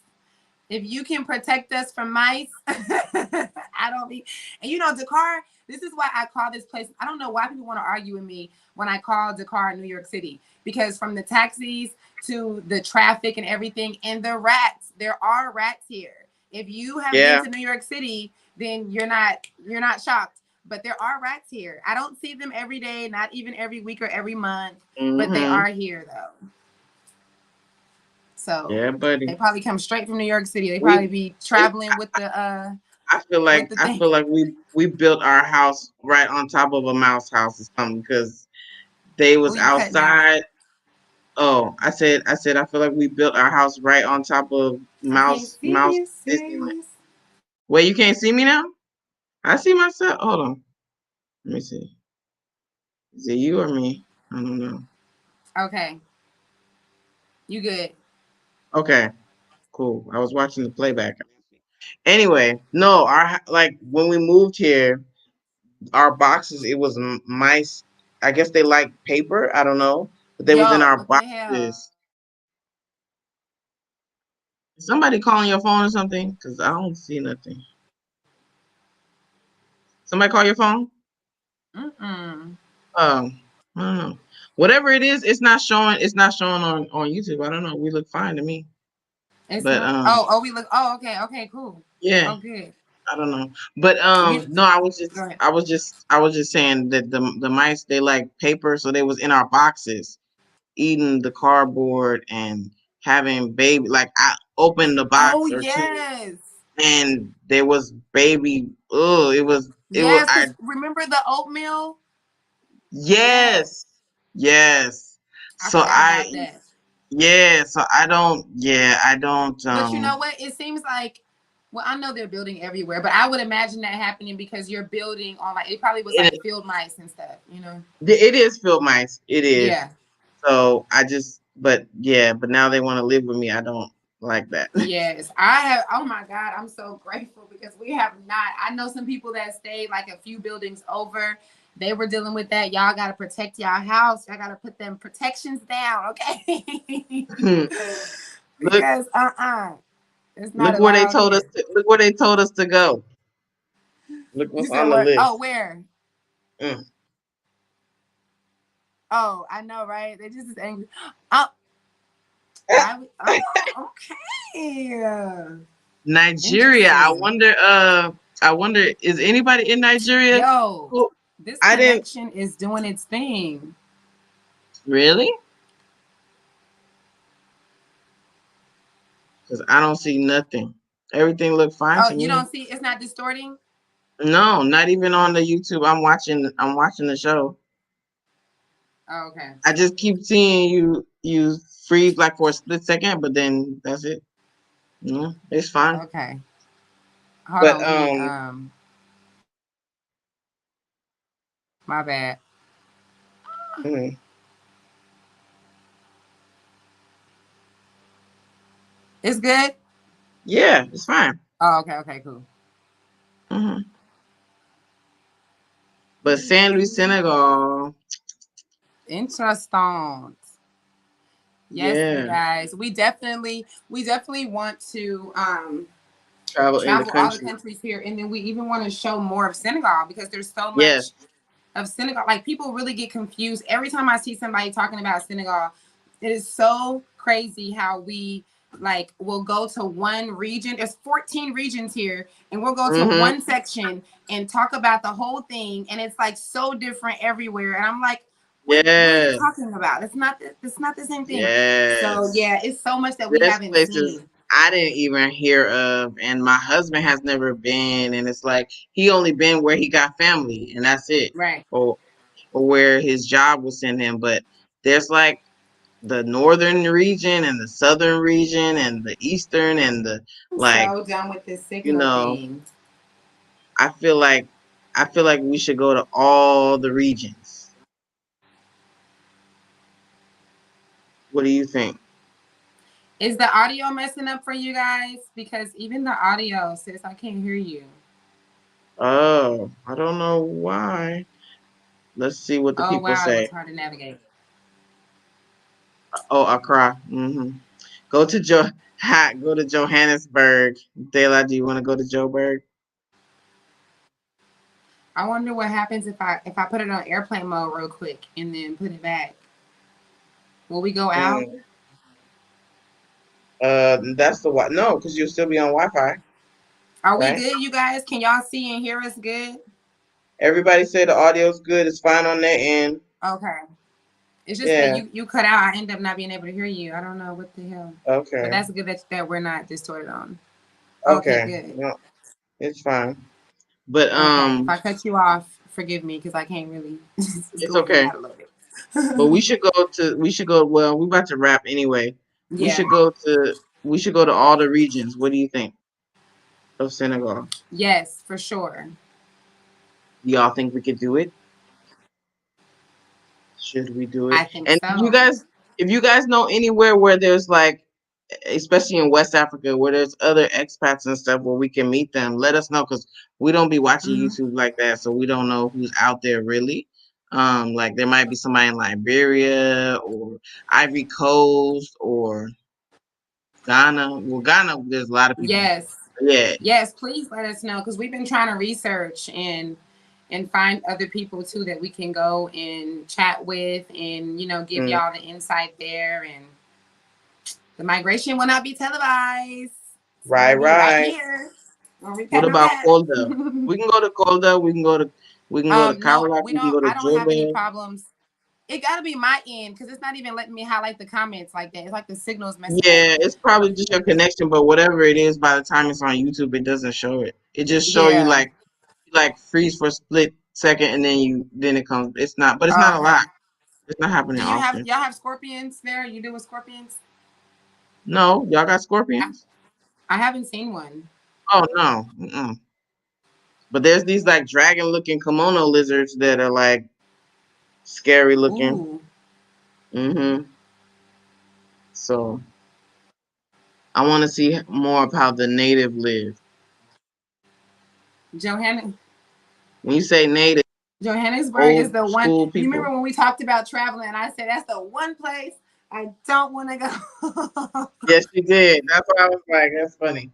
if you can protect us from mice, I don't be. And you know, Dakar, this is why I call this place. I don't know why people want to argue with me when I call Dakar New York City. Because from the taxis to the traffic and everything, and the rats, there are rats here. If you have been yeah. to New York City, then you're not shocked. But there are rats here. I don't see them every day, not even every week or every month, but they Mm-hmm. are here though. So Yeah, they buddy. probably come straight from New York City. They probably We be it. traveling I feel with like the I thing. feel like we built our house right on top of a mouse house or something because they Oh, was you cutting out. outside. Oh, I said I feel like we built our house right on top of I can't see mouse you, Disneyland. serious. Wait, you can't see me now? I see myself. Hold on. Let me see. Is it you or me? I don't know. Okay, you good. Okay, cool. I was watching the playback. Anyway, no, like when we moved here, our boxes it was mice. I guess they like paper. I don't know, but they was in Yo, our what the hell? boxes. Is somebody calling your phone or something? Because I don't see nothing. Somebody call your phone? Mm-mm. I don't know. Whatever it is, it's not showing. It's not showing on YouTube. I don't know. We look fine to me. It's But not. Oh, we look. Oh, okay, okay, cool. yeah, Oh, good. I don't know. But You no, go ahead. I was just saying that the mice they like paper, so they was in our boxes eating the cardboard and having baby. Like I opened the Oh box or two, yes, and there was baby. Oh, it was. yes. Because remember the oatmeal? Yes, Yes, yes. I So forgot about that. I don't But you know what? It seems like, well, I know they're building everywhere, but I would imagine that happening because you're building on like it probably was like it, field mice and stuff, you know? it is field mice. It is. Yeah. So I just but yeah, but now they want to live with me. I don't like that. Yes. I have, oh my God, I'm so grateful because we have not. I know some people that stayed like a few buildings over. They were dealing with that. Y'all got to protect y'all house. Y'all got to put them protections down, okay? look Because it's not look where they allowed told us here. look where they told us to go. Look You what's said on the what? Oh, list. where? Mm. Oh, I know, right? They just as angry. Oh, why? Oh, okay. Nigeria. Interesting. I wonder is anybody in Nigeria Yo, who this I didn't connection is doing its thing. really? Because I don't see nothing. Everything looked fine Oh, to you me. don't see? It's not distorting. No, not even on the YouTube. I'm watching the show. Oh, okay. I just keep seeing you freeze like for a split second, but then that's it. No, it's fine. Okay. Hold But on. Let me. My bad. mm, It's good. yeah, it's fine. Oh, okay. Okay. Cool. Hmm. But Saint Louis, Senegal, Interesting. Yes, you yeah, guys. We definitely want to travel in the travel all the country. countries here, and then we even want to show more of Senegal because there's so Yes. much of Senegal. Like people really get confused every time I see somebody talking about Senegal. It is so crazy how we like will go to one region. There's 14 regions here, and we'll go to Mm-hmm. one section and talk about the whole thing, and it's like so different everywhere. And I'm like, what are you Yes. talking about? It's not the same thing. So Yes. yeah, it's so much that we There's haven't places seen. I didn't even hear of, and my husband has never been, and it's like he only been where he got family, and that's it, Right. or or where his job will send him. But there's like the northern region and the southern region and the eastern and the I'm like, so done with this you signal know, thing. I feel like we should go to all the regions. What do you think? Is the audio messing up for you guys? Because even the audio says I can't hear you. Oh, I don't know why. Let's see what the Oh people wow, it was say. hard to navigate. Oh, Accra. Go to go to Johannesburg. Dayla, do you want to go to Joburg? I wonder what happens if I put it on airplane mode real quick and then put it back. Will we go out? Mm, that's the what? No, because you'll still be on Wi-Fi, Are we right? good, you guys? Can y'all see and hear us good? Everybody say the audio's good. It's fine on their end. Okay. It's just that Yeah. you cut out. I end up not being able to hear you. I don't know what the hell. But Okay. that's good that we're not distorted on. Okay, Okay. good. No, it's fine. But Okay. If I cut you off, forgive me because I can't really it's it's going in and okay. out a little bit. But we should go. Well, we about to wrap anyway. We Yeah. should go to all the regions. What do you think of Senegal? Yes, for sure. Y'all think we could do it? Should we do it? I think And so. if you guys know anywhere where there's like, especially in West Africa, where there's other expats and stuff where we can meet them, let us know because we don't be watching Mhm. YouTube like that, so we don't know who's out there really. Like there might be somebody in Liberia or Ivory Coast or Ghana. Well, Ghana, there's a lot of people. Yes. Yeah. Yes, please let us know because we've been trying to research and find other people too that we can go and chat with and give Mm, y'all the insight there and the migration will not be televised. It's right, gonna be right right. here on What Repat about Repat. Kolda? We can go to Kolda. We can go to No, Kaolack. we We can don't. go to I don't have any Joburg. problems. It got to be my end because it's not even letting me highlight the comments like that. It's like the signal's messing up. Yeah, it's probably just your connection, but whatever it is, by the time it's on YouTube, it doesn't show it. It just show you Yeah. like freeze for a split second, and then it comes. It's not, but it's Oh, not a lot. okay. It's not happening Do you have often. y'all have scorpions there? You do with scorpions? No, y'all got I, scorpions? I haven't seen one. Oh no. Mm-mm. But there's these like dragon looking kimono lizards that are like scary looking. Ooh, Mm-hmm. So I want to see more of how the native live. Johanna. When you say native, Johannesburg is old the one. school You remember people. when we talked about traveling? And I said that's the one place I don't want to go. Yes, you did. That's what I was like. That's funny.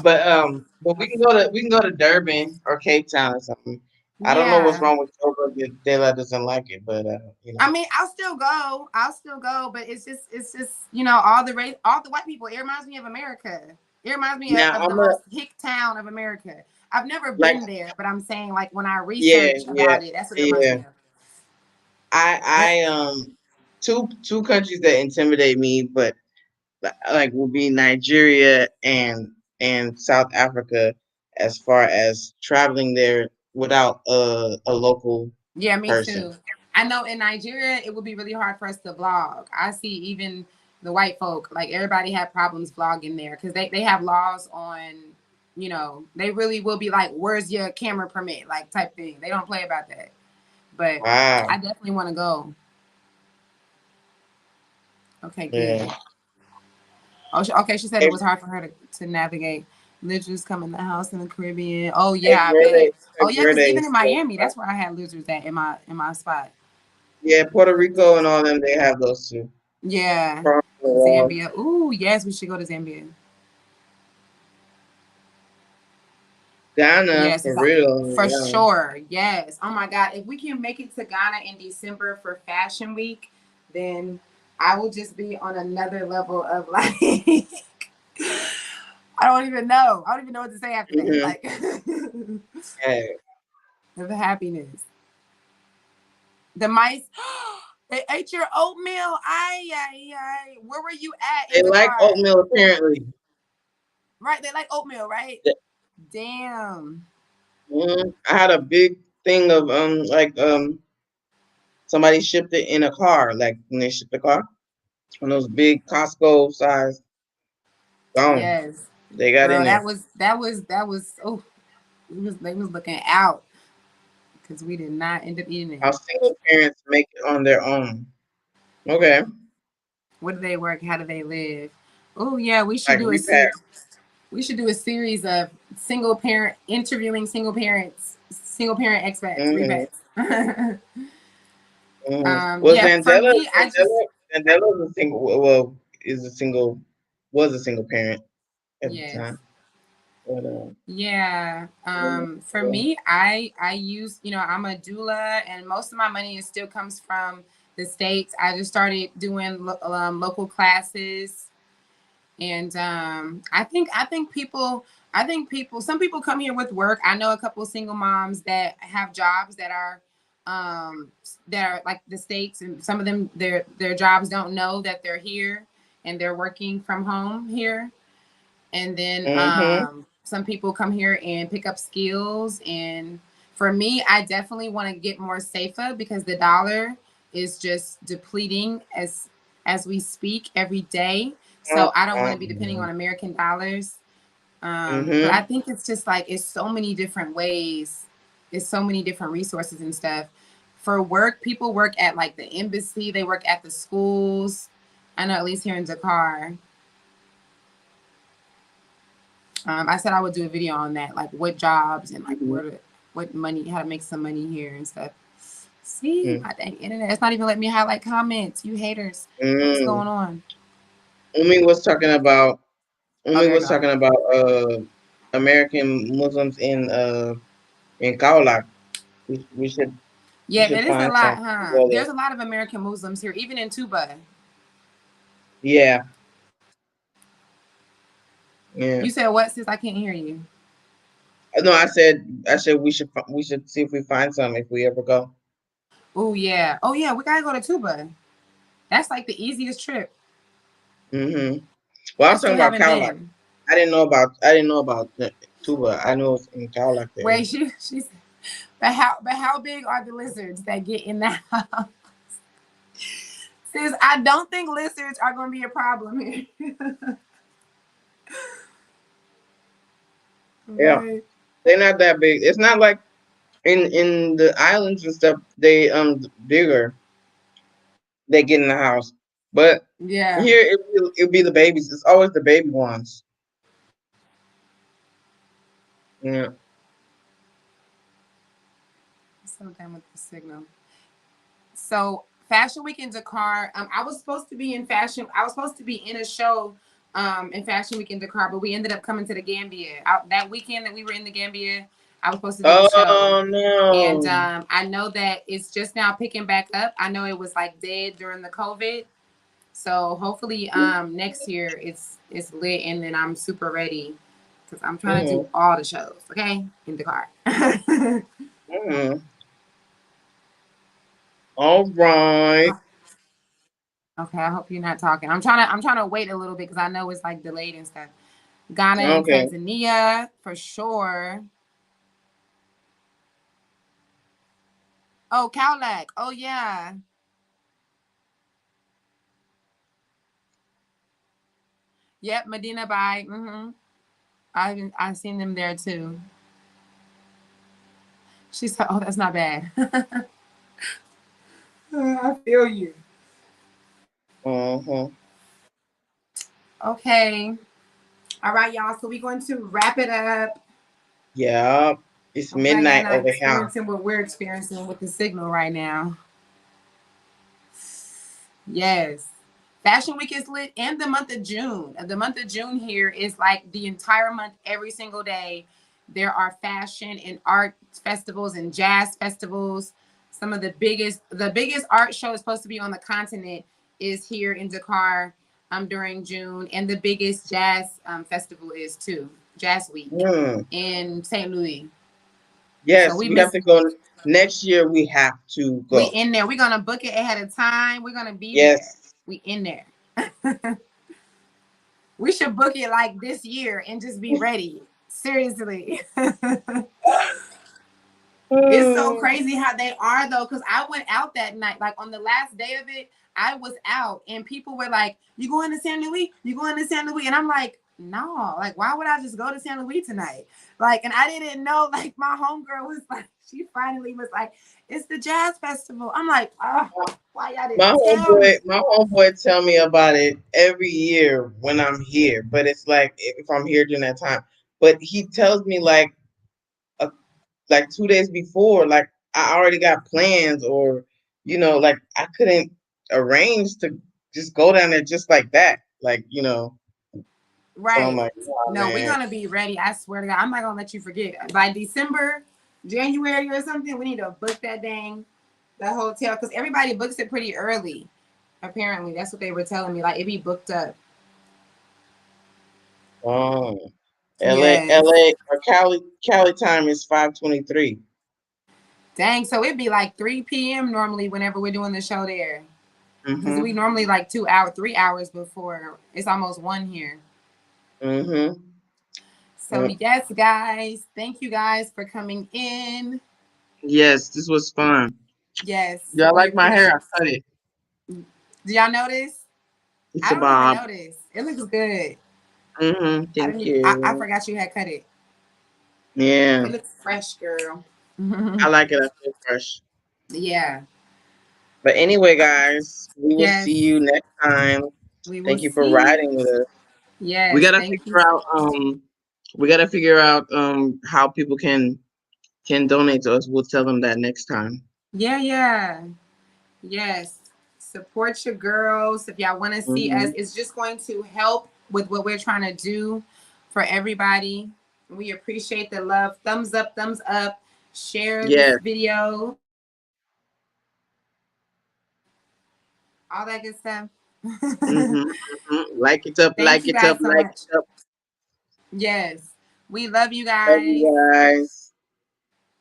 But we can go to Durban or Cape Town or something. I don't know what's Yeah. wrong with Joburg that Dayla doesn't like it, but you know. I mean, I'll still go. I'll still go, but it's just all the race, all the white people. It reminds me of America. It reminds me Now of the I'm a most hick town of America. I've never like been there, but I'm saying like when I yeah, research yeah, about it, that's what it reminds yeah. me of. I two countries that intimidate me, but like will be Nigeria and South Africa as far as traveling there without a local Yeah, me person. too. I know in Nigeria it would be really hard for us to vlog. I see even the white folk, like everybody had problems vlogging there because they have laws on, they really will be like, where's your camera permit? Like type thing. They don't play about that. But Wow. I definitely want to go. Okay, good. Yeah. Oh, okay. She said it was hard for her to navigate. Lizards come in the house in the Caribbean. Oh yeah, I bet. Oh Cape yeah, because Verde even is in close Miami, by. that's where I had lizards at in my spot. Yeah, Puerto Rico and all them, they have those too. Yeah, Across the wall. Zambia. Ooh, yes, we should go to Zambia. Ghana, Yes, for real. for Yeah. sure. Yes. Oh my God, if we can make it to Ghana in December for Fashion Week, then I will just be on another level of like. I don't even know. I don't even know what to say after that. Mm-hmm. Like Hey, the happiness. The mice, they ate your oatmeal. Ay, ay, ay. Where were you at in they the like car? oatmeal apparently. Right, they like oatmeal, right? Damn. I had a big thing of somebody shipped it in a car, like when they shipped the car. On those big Costco size gone. Yes. They got Girl, in there. that was oh, they was looking out because we did not end up eating it. How single parents make it on their own. Okay. What do they work? How do they live? Oh yeah, Like repair. we should do a series of single parent interviewing single parent expats, Mm-hmm. repats. Mm-hmm. Well, Yeah, for me, I just Zandela was a single. Well, is a single, was a single parent at the yes. time. But Yeah. For me, I use, I'm a doula, and most of my money is still comes from the states. I just started doing local classes, and I think people some people come here with work. I know a couple of single moms that have jobs that are like the states, and some of them their jobs don't know that they're here, and they're working from home here. And then mm-hmm. some people come here and pick up skills. And for me, I definitely want to get more safer because the dollar is just depleting as we speak every day. So I don't want to be depending on American dollars. But I Mm-hmm. think it's just like it's so many different ways, it's so many different resources and stuff. For work, people work at like the embassy, they work at the schools. I know at least here in Dakar. I said I would do a video on that, like what jobs and like Mm-hmm. what money, how to make some money here and stuff. See, Mm-hmm. my dang internet, it's not even letting me highlight comments. You haters, what is Mm. going on? Umi was talking about Oh, Umi there you was go. talking about American Muslims in Kaolack. We should we Yeah, should that is a find lot, some to huh? go there. There's a lot of American Muslims here, even in Tuba. Yeah, yeah. You said what, sis? I can't hear you. No, I said we should see if we find some if we ever go. Oh yeah, oh yeah, we gotta go to Tuba. That's like the easiest trip. Mm-hmm. Well, I I was talking still about haven't Kaolack. been. I didn't know about Tuba. I know it's in Kaolack there. Wait, she's but how big are the lizards that get in the house? Sis, I don't think lizards are going to be a problem here. Yeah, Right. they're not that big. It's not like in the islands and stuff. They bigger. They get in the house, but Yeah. here it'll be the babies. It's always the baby ones. Yeah. So done with the signal. So Fashion Week in Dakar. I was supposed to be in fashion. I was supposed to be in a show in Fashion Week in Dakar, but we ended up coming to the Gambia. That weekend that we were in the Gambia, I was supposed to do a show. Oh And no. I know that it's just now picking back up. I know it was like dead during the COVID. So hopefully next year it's lit, and then I'm super ready because I'm trying to do Mm-hmm. all the shows, okay? In the car. Mm-hmm. All right. Okay, I hope you're not talking. I'm trying to wait a little bit because I know it's like delayed and stuff. Ghana and Okay. Tanzania for sure. Oh, Cowlack. Oh yeah. Yep, Medina by. I've seen them there too. She said, "Oh, that's not bad." I feel you. Uh-huh. Okay. All right, y'all. So we're going to wrap it up. Yeah. It's I'm glad y'all midnight not over here. experiencing what we're experiencing with the signal right now. Yes. Fashion Week is lit and the month of June. The month of June here is like the entire month, every single day. There are fashion and art festivals and jazz festivals. Some of the biggest art show is supposed to be on the continent is here in Dakar during June. And the biggest jazz festival is too, Jazz Week Mm. in St. Louis. So Yes, we we have miss to go next year. We have to we go. in there. We're gonna book it ahead of time. We're gonna be there. Yes. We in there. We should book it like this year and just be ready. Seriously. It's so Mm. crazy how they are though, because I went out that night. Like on the last day of it, I was out and people were like, "You going to San Luis? You going to San Luis?" And I'm like, "No, like why would I just go to San Luis tonight?" Like, and I didn't know, like my homegirl was like, she finally was like, "It's the jazz festival." I'm like, "Oh, why y'all My didn't tell me?" homeboy tell me about it every year when I'm here, but it's like if I'm here during that time. But he tells me a, like 2 days before, like I already got plans, or like I couldn't arrange to just go down there just like that, like. So I'm Right. like, oh No, we're man. gonna be ready. I swear to God, I'm not gonna let you forget. By December, January or something, we need to book that the hotel because everybody books it pretty early. Apparently, that's what they were telling me. Like it be booked up. Oh, Yes. LA or Cali time is 5:23. Dang. So it'd be like 3 p.m. normally whenever we're doing the show there. Because we Mm-hmm. normally like 2 hours, 3 hours before. It's almost one here. Mm-hmm. So yes, guys. Thank you guys for coming in. Yes, this was fun. Yes, Y'all we like my hair? appreciate. I cut it. Do y'all notice? It's I a don't even bob. notice. It looks good. Mm-hmm. I Thank didn't even. I you. forgot you had cut it. Yeah, It looks fresh, girl. I like it. I feel fresh. Yeah. But anyway, guys, we will see Yes. you next time. We will Thank you for see. riding with us. We Yes. gotta Thank you. figure out. We gotta figure out how people can donate to us. We'll tell them that next time. Yeah. Yeah. Yes. Support your girls. If y'all want to see us, Mm-hmm. it's just going to help with what we're trying to do for everybody. We appreciate the love. Thumbs up. Thumbs up. Share this Yes. video. All that good stuff. Mm-hmm. Mm-hmm. Like it up. Thank Like you it up. guys so Like much. it up. Yes. We love you Love you guys. guys.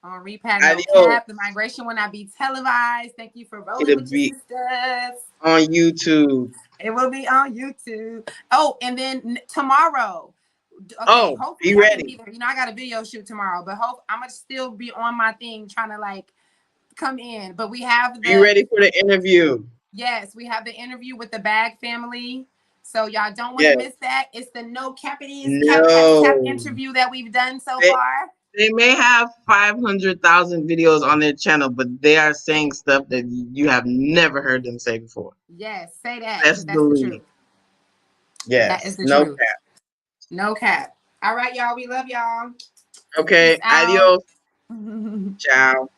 On Repat No Adios. Cap. The migration will not be televised. Thank you for rolling It'll with your be sisters. on YouTube. It will be on YouTube. Oh, and then tomorrow. Okay, Oh, hopefully be I can ready. be there. I got a video shoot tomorrow, but hope I'm gonna still be on my thing trying to like come in. But we have Be the ready for the interview. yes, we have the interview with the Bag family. So y'all don't want to Yes. miss that. It's the no cappities cap No. interview that we've done so They, far. they may have 500,000 videos on their channel, but they are saying stuff that you have never heard them say before. Yes, say that because Best that's the believe. truth. That is Yes. the No truth. cap. No cap. All right, y'all. We love y'all. Peace Okay. out. Adios. Ciao.